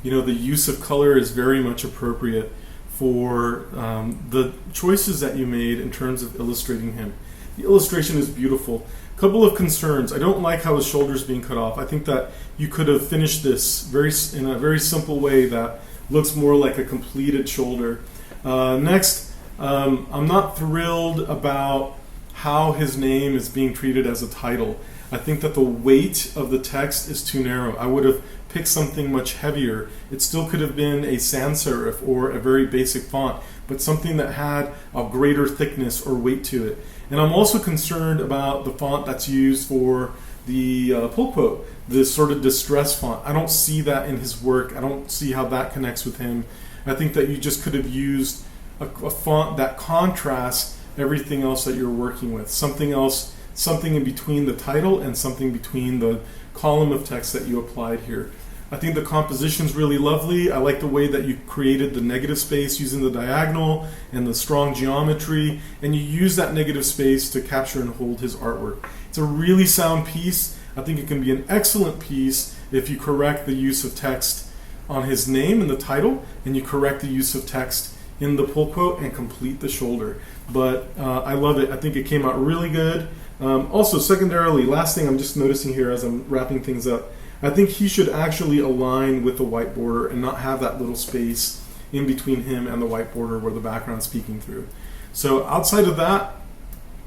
the use of color is very much appropriate for the choices that you made in terms of illustrating him. The illustration is beautiful. A couple of concerns. I don't like how his shoulder's being cut off. I think that you could have finished this in a very simple way that looks more like a completed shoulder. Next, I'm not thrilled about how his name is being treated as a title. I think that the weight of the text is too narrow. I would have picked something much heavier. It still could have been a sans serif or a very basic font, but something that had a greater thickness or weight to it. And I'm also concerned about the font that's used for the pull quote, this sort of distress font. I don't see that in his work. I don't see how that connects with him. I think that you just could have used a font that contrasts everything else that you're working with. Something else, something in between the title and something between the column of text that you applied here. I think the composition's really lovely. I like the way that you created the negative space using the diagonal and the strong geometry, and you use that negative space to capture and hold his artwork. It's a really sound piece. I think it can be an excellent piece if you correct the use of text on his name in the title, and you correct the use of text in the pull quote and complete the shoulder. But I love it. I think it came out really good. Also, secondarily, last thing I'm just noticing here as I'm wrapping things up, I think he should actually align with the white border and not have that little space in between him and the white border where the background's peeking through. So outside of that,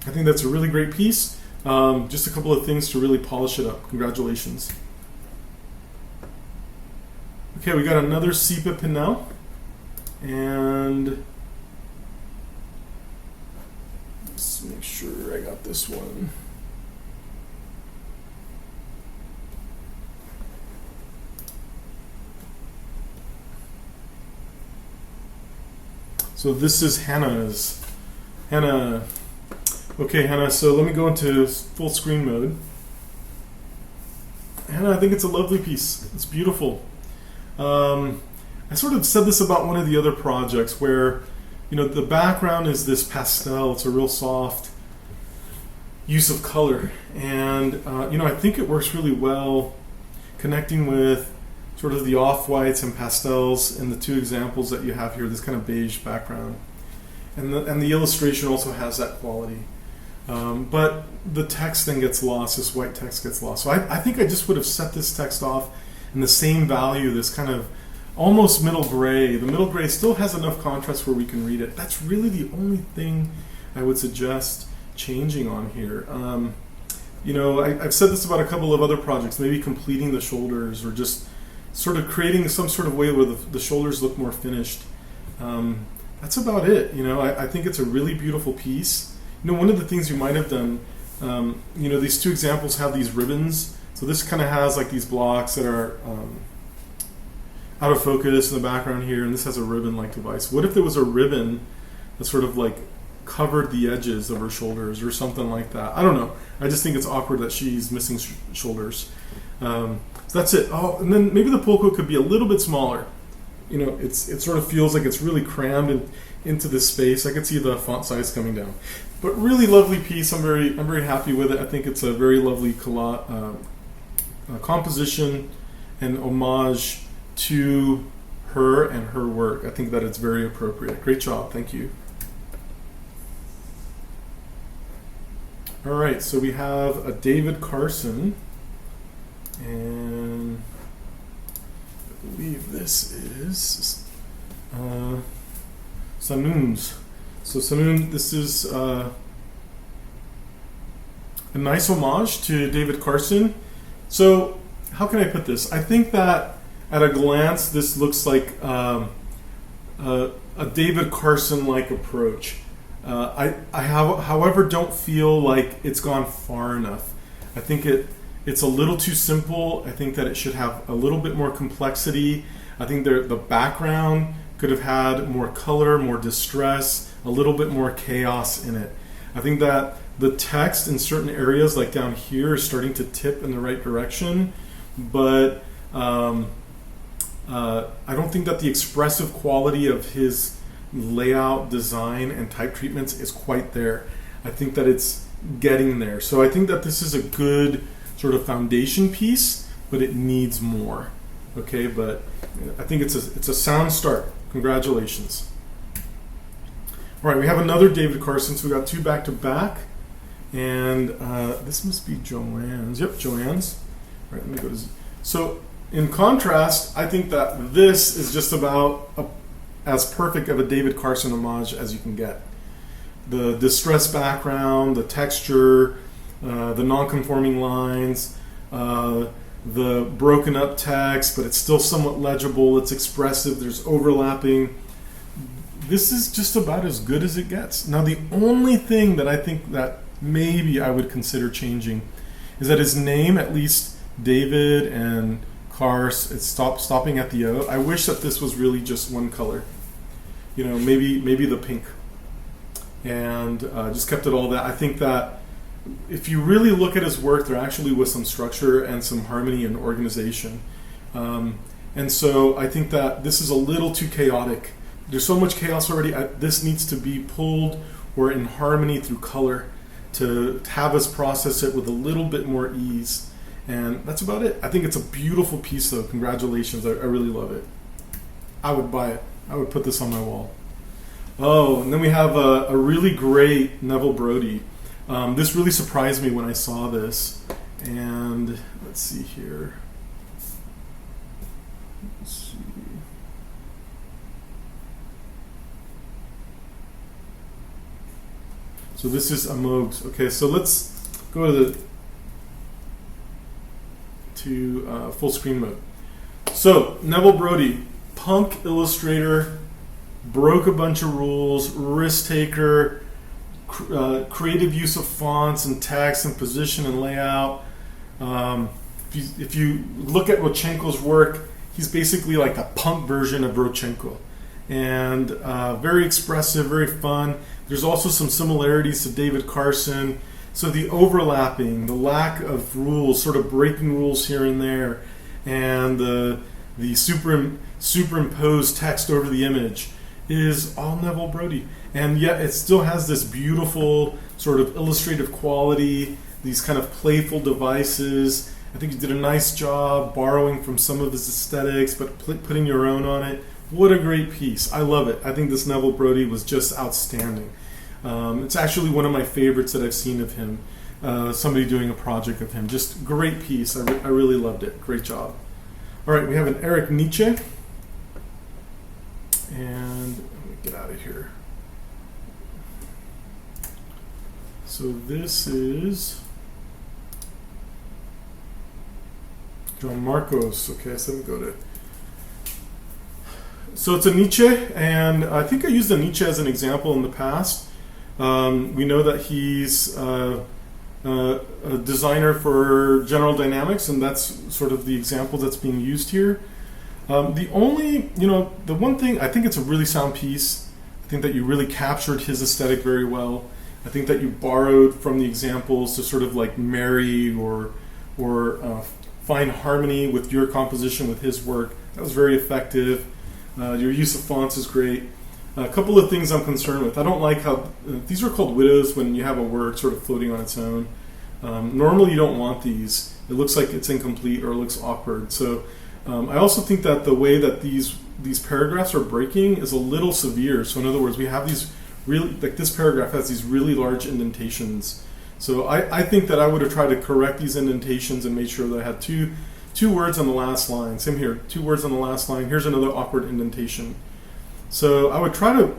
I think that's a really great piece. Just a couple of things to really polish it up. Congratulations. Okay, we got another Sepia Pinnell. And let's make sure I got this one. So this is Hannah's. Hannah. Okay, Hannah, so let me go into full screen mode. Hannah, I think it's a lovely piece. It's beautiful. I sort of said this about one of the other projects where, the background is this pastel. It's a real soft use of color. And, I think it works really well connecting with sort of the off-whites and pastels in the two examples that you have here, this kind of beige background. And the illustration also has that quality. But the text then gets lost, this white text gets lost. So I think I just would have set this text off in the same value, this kind of almost middle gray. The middle gray still has enough contrast where we can read it. That's really the only thing I would suggest changing on here. I've said this about a couple of other projects, maybe completing the shoulders or just sort of creating some sort of way where the shoulders look more finished. That's about it. I think it's a really beautiful piece. One of the things you might have done, these two examples have these ribbons. So this kind of has like these blocks that are out of focus in the background here, and this has a ribbon-like device. What if there was a ribbon that sort of like covered the edges of her shoulders or something like that? I don't know. I just think it's awkward that she's missing shoulders. So that's it. Oh, and then maybe the pull quote could be a little bit smaller. It sort of feels like it's really crammed into this space. I could see the font size coming down. But really lovely piece. I'm very happy with it. I think it's a very lovely composition and homage to her and her work. I think that it's very appropriate. Great job. Thank you. All right, so we have a David Carson, and I believe this is Sanun's. So Sanun, this is a nice homage to David Carson. So how can I put this? I think that at a glance, this looks like a David Carson-like approach. However, don't feel like it's gone far enough. I think it's a little too simple. I think that it should have a little bit more complexity. I think the background could have had more color, more distress, a little bit more chaos in it. I think that the text in certain areas, like down here, is starting to tip in the right direction, but I don't think that the expressive quality of his layout, design, and type treatments is quite there. I think that it's getting there. So I think that this is a good sort of foundation piece, but it needs more. Okay, but I think it's a sound start. Congratulations. All right, we have another David Carson, so we got two back to back, and this must be Joanne's. Yep, Joanne's. All right, let me go to. So in contrast, I think that this is just about as perfect of a David Carson homage as you can get. The distressed background, the texture, the non-conforming lines, the broken up text, but it's still somewhat legible. It's expressive. There's overlapping. This is just about as good as it gets. Now, the only thing that I think that maybe I would consider changing is that his name, at least David and Cars, it's stopping at the O. I wish that this was really just one color. maybe the pink, and just kept it all that. I think that if you really look at his work, there actually was some structure and some harmony and organization. And so I think that this is a little too chaotic. There's so much chaos already. This needs to be pulled or in harmony through color to have us process it with a little bit more ease. And that's about it. I think it's a beautiful piece, though. Congratulations. I really love it. I would buy it. I would put this on my wall. Oh, and then we have a really great Neville Brody. This really surprised me when I saw this. And let's see here. Let's see. So this is Amogues. Okay, so let's go to full screen mode. So Neville Brody, punk illustrator, broke a bunch of rules, risk taker, creative use of fonts and text and position and layout. If you look at Rodchenko's work, he's basically like a punk version of Rodchenko, and very expressive, very fun. There's also some similarities to David Carson. So the overlapping, the lack of rules, sort of breaking rules here and there, and the superimposed text over the image is all Neville Brody. And yet it still has this beautiful sort of illustrative quality, these kind of playful devices. I think you did a nice job borrowing from some of his aesthetics, but putting your own on it. What a great piece. I love it. I think this Neville Brody was just outstanding. It's actually one of my favorites that I've seen of him. Somebody doing a project of him. Just great piece. I really loved it. Great job. All right, we have an Eric Nietzsche. And let me get out of here. So this is John Marcos. Okay, so let me go to... So it's a Nietzsche, and I think I used a Nietzsche as an example in the past. We know that he's a designer for General Dynamics, and that's sort of the example that's being used here. The one thing, I think it's a really sound piece. I think that you really captured his aesthetic very well. I think that you borrowed from the examples to sort of like marry or find harmony with your composition with his work. That was very effective. Your use of fonts is great. A couple of things I'm concerned with. I don't like how these are called widows when you have a word sort of floating on its own. Normally you don't want these. It looks like it's incomplete or it looks awkward. So I also think that the way that these paragraphs are breaking is a little severe. So in other words, we have these really, like this paragraph has these really large indentations. So I think that I would have tried to correct these indentations and made sure that I had two words on the last line. Same here, 2 words on the last line. Here's another awkward indentation. So I would try to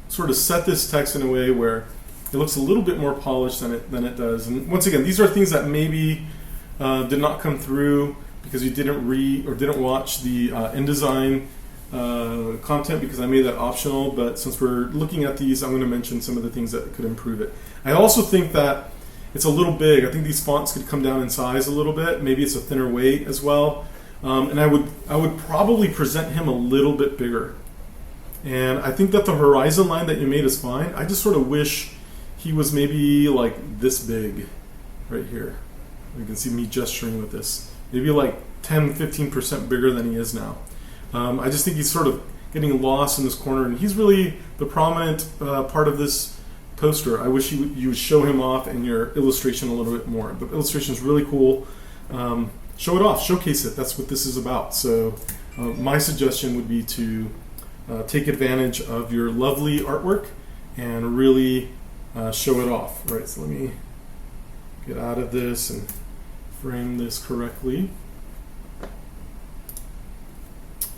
sort of set this text in a way where it looks a little bit more polished than it does. And once again, these are things that maybe did not come through because you didn't read or didn't watch the InDesign content, because I made that optional. But since we're looking at these, I'm going to mention some of the things that could improve it. I also think that it's a little big. I think these fonts could come down in size a little bit. Maybe it's a thinner weight as well. And I would probably present him a little bit bigger. And I think that the horizon line that you made is fine. I just sort of wish he was maybe like this big right here. You can see me gesturing with this. Maybe like 10-15% bigger than he is now. I just think he's sort of getting lost in this corner, and he's really the prominent part of this poster. I wish you would show him off in your illustration a little bit more. The illustration is really cool. Show it off, showcase it. That's what this is about. So my suggestion would be to take advantage of your lovely artwork and really show it off. Right, so let me get out of this and frame this correctly.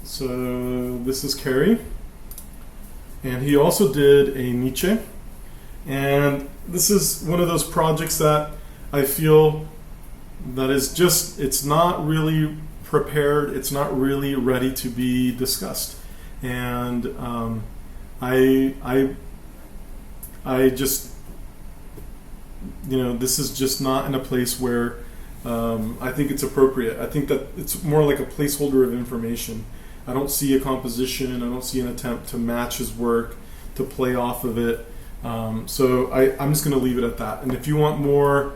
So this is Kerry, and he also did a Nietzsche, and this is one of those projects that I feel that is just, it's not really prepared, it's not really ready to be discussed. And I just, this is just not in a place where I think it's appropriate. I think that it's more like a placeholder of information. I don't see a composition. I don't see an attempt to match his work, to play off of it. So I'm just going to leave it at that. And if you want more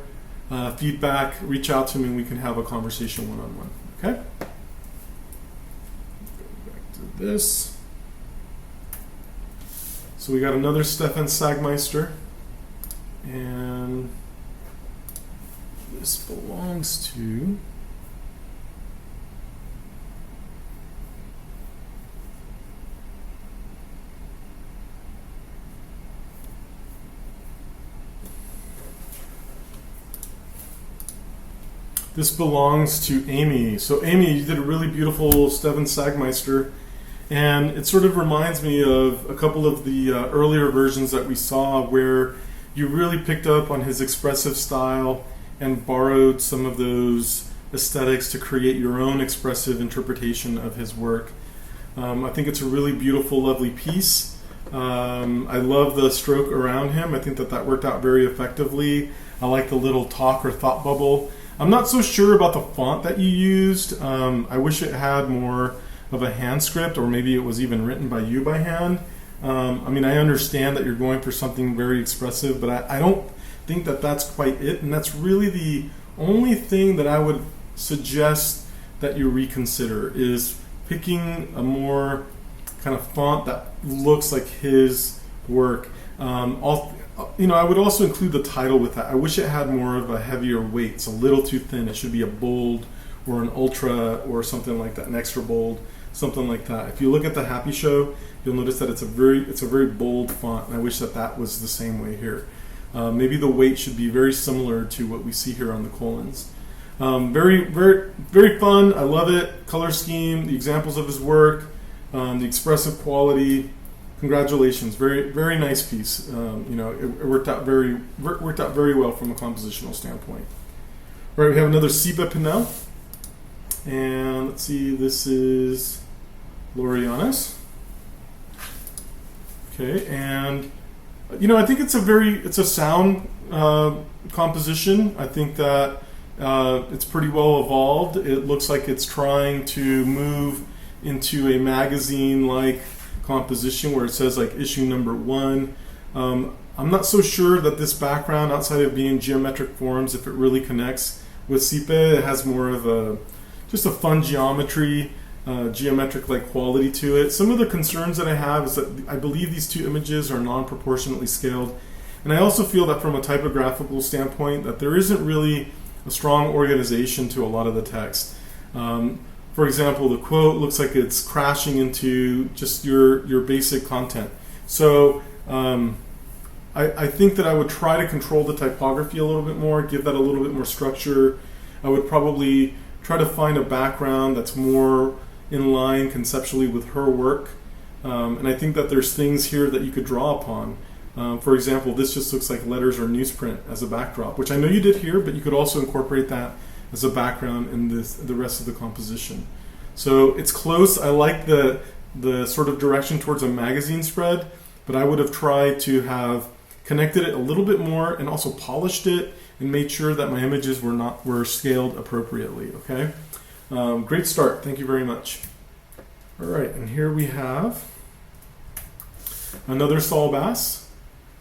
feedback, reach out to me and we can have a conversation one-on-one. Okay? Go back to this. So we got another Stefan Sagmeister. And this belongs to... This belongs to Amy. So Amy, you did a really beautiful Stefan Sagmeister, and it sort of reminds me of a couple of the earlier versions that we saw where you really picked up on his expressive style and borrowed some of those aesthetics to create your own expressive interpretation of his work. I think it's a really beautiful, lovely piece. I love the stroke around him. I think that worked out very effectively. I like the little talk or thought bubble. I'm not so sure about the font that you used. I wish it had more of a hand script, or maybe it was even written by you by hand. I mean, I understand that you're going for something very expressive, but I don't think that that's quite it. And that's really the only thing that I would suggest that you reconsider, is picking a more kind of font that looks like his work. I would also include the title with that. I wish it had more of a heavier weight. It's a little too thin. It should be a bold or an ultra or something like that, an extra bold, something like that. If you look at the Happy Show, you'll notice that it's a very bold font, and I wish that was the same way here. Maybe the weight should be very similar to what we see here on the Collins. Very, very, very fun. I love it. Color scheme, the examples of his work, the expressive quality. Congratulations, very, very nice piece. It worked out very well from a compositional standpoint. All right, we have another Siba Pinel, and let's see, this is Laureanus. Okay, and I think it's a sound composition. I think that it's pretty well evolved. It looks like it's trying to move into a magazine-like composition where it says like issue number 1. I'm not so sure that this background, outside of being geometric forms, if it really connects with Sipe. It has more of just a fun geometry, geometric like quality to it. Some of the concerns that I have is that I believe these two images are non-proportionately scaled, and I also feel that from a typographical standpoint that there isn't really a strong organization to a lot of the text. For example, the quote looks like it's crashing into just your basic content. So I think that I would try to control the typography a little bit more, give that a little bit more structure. I would probably try to find a background that's more in line conceptually with her work. And I think that there's things here that you could draw upon. For example, this just looks like letters or newsprint as a backdrop, which I know you did here, but you could also incorporate that as a background in the rest of the composition. So it's close. I like the sort of direction towards a magazine spread, but I would have tried to have connected it a little bit more and also polished it and made sure that my images were scaled appropriately. Okay, great start. Thank you very much. All right, and here we have another Saul Bass,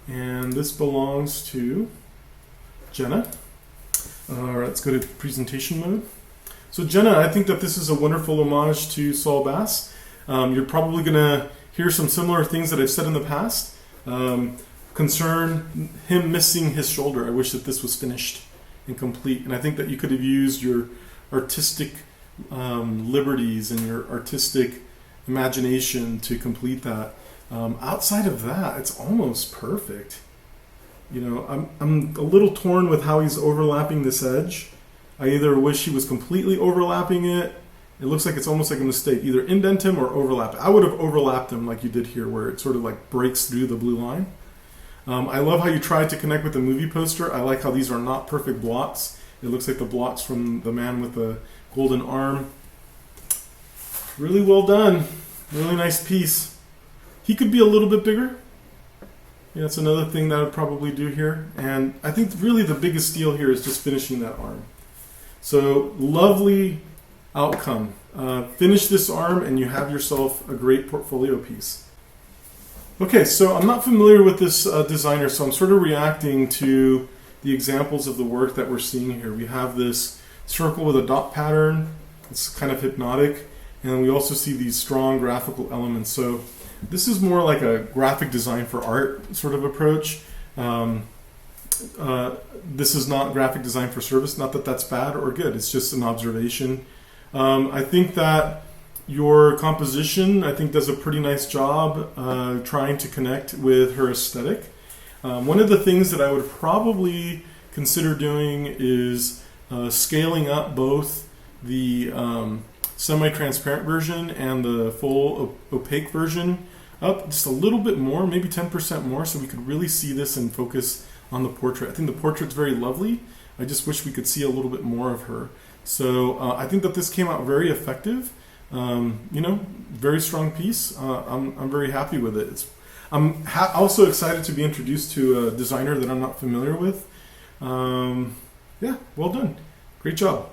and this belongs to Jenna. All right, let's go to presentation mode. So Jenna, I think that this is a wonderful homage to Saul Bass. You're probably going to hear some similar things that I've said in the past. Concern him missing his shoulder. I wish that this was finished and complete. And I think that you could have used your artistic liberties and your artistic imagination to complete that. Outside of that, it's almost perfect. I'm a little torn with how he's overlapping this edge. I either wish he was completely overlapping it. It looks like it's almost like a mistake. Either indent him or overlap it. I would have overlapped him like you did here, where it sort of like breaks through the blue line. I love how you tried to connect with the movie poster. I like how these are not perfect blots. It looks like the blots from the man with the golden arm. Really well done. Really nice piece. He could be a little bit bigger. Yeah, that's another thing that I would probably do here. And I think really the biggest deal here is just finishing that arm. So lovely outcome. Finish this arm and you have yourself a great portfolio piece. Okay, so I'm not familiar with this designer, so I'm sort of reacting to the examples of the work that we're seeing here. We have this circle with a dot pattern. It's kind of hypnotic. And we also see these strong graphical elements. So this is more like a graphic design for art sort of approach. This is not graphic design for service. Not that that's bad or good. It's just an observation. I think that your composition, does a pretty nice job trying to connect with her aesthetic. One of the things that I would probably consider doing is scaling up both the semi-transparent version and the full opaque version up just a little bit more, maybe 10% more, so we could really see this and focus on the portrait. I think the portrait's very lovely. I just wish we could see a little bit more of her. So I think that this came out very effective. Very strong piece. I'm very happy with it. I'm also excited to be introduced to a designer that I'm not familiar with. Well done. Great job.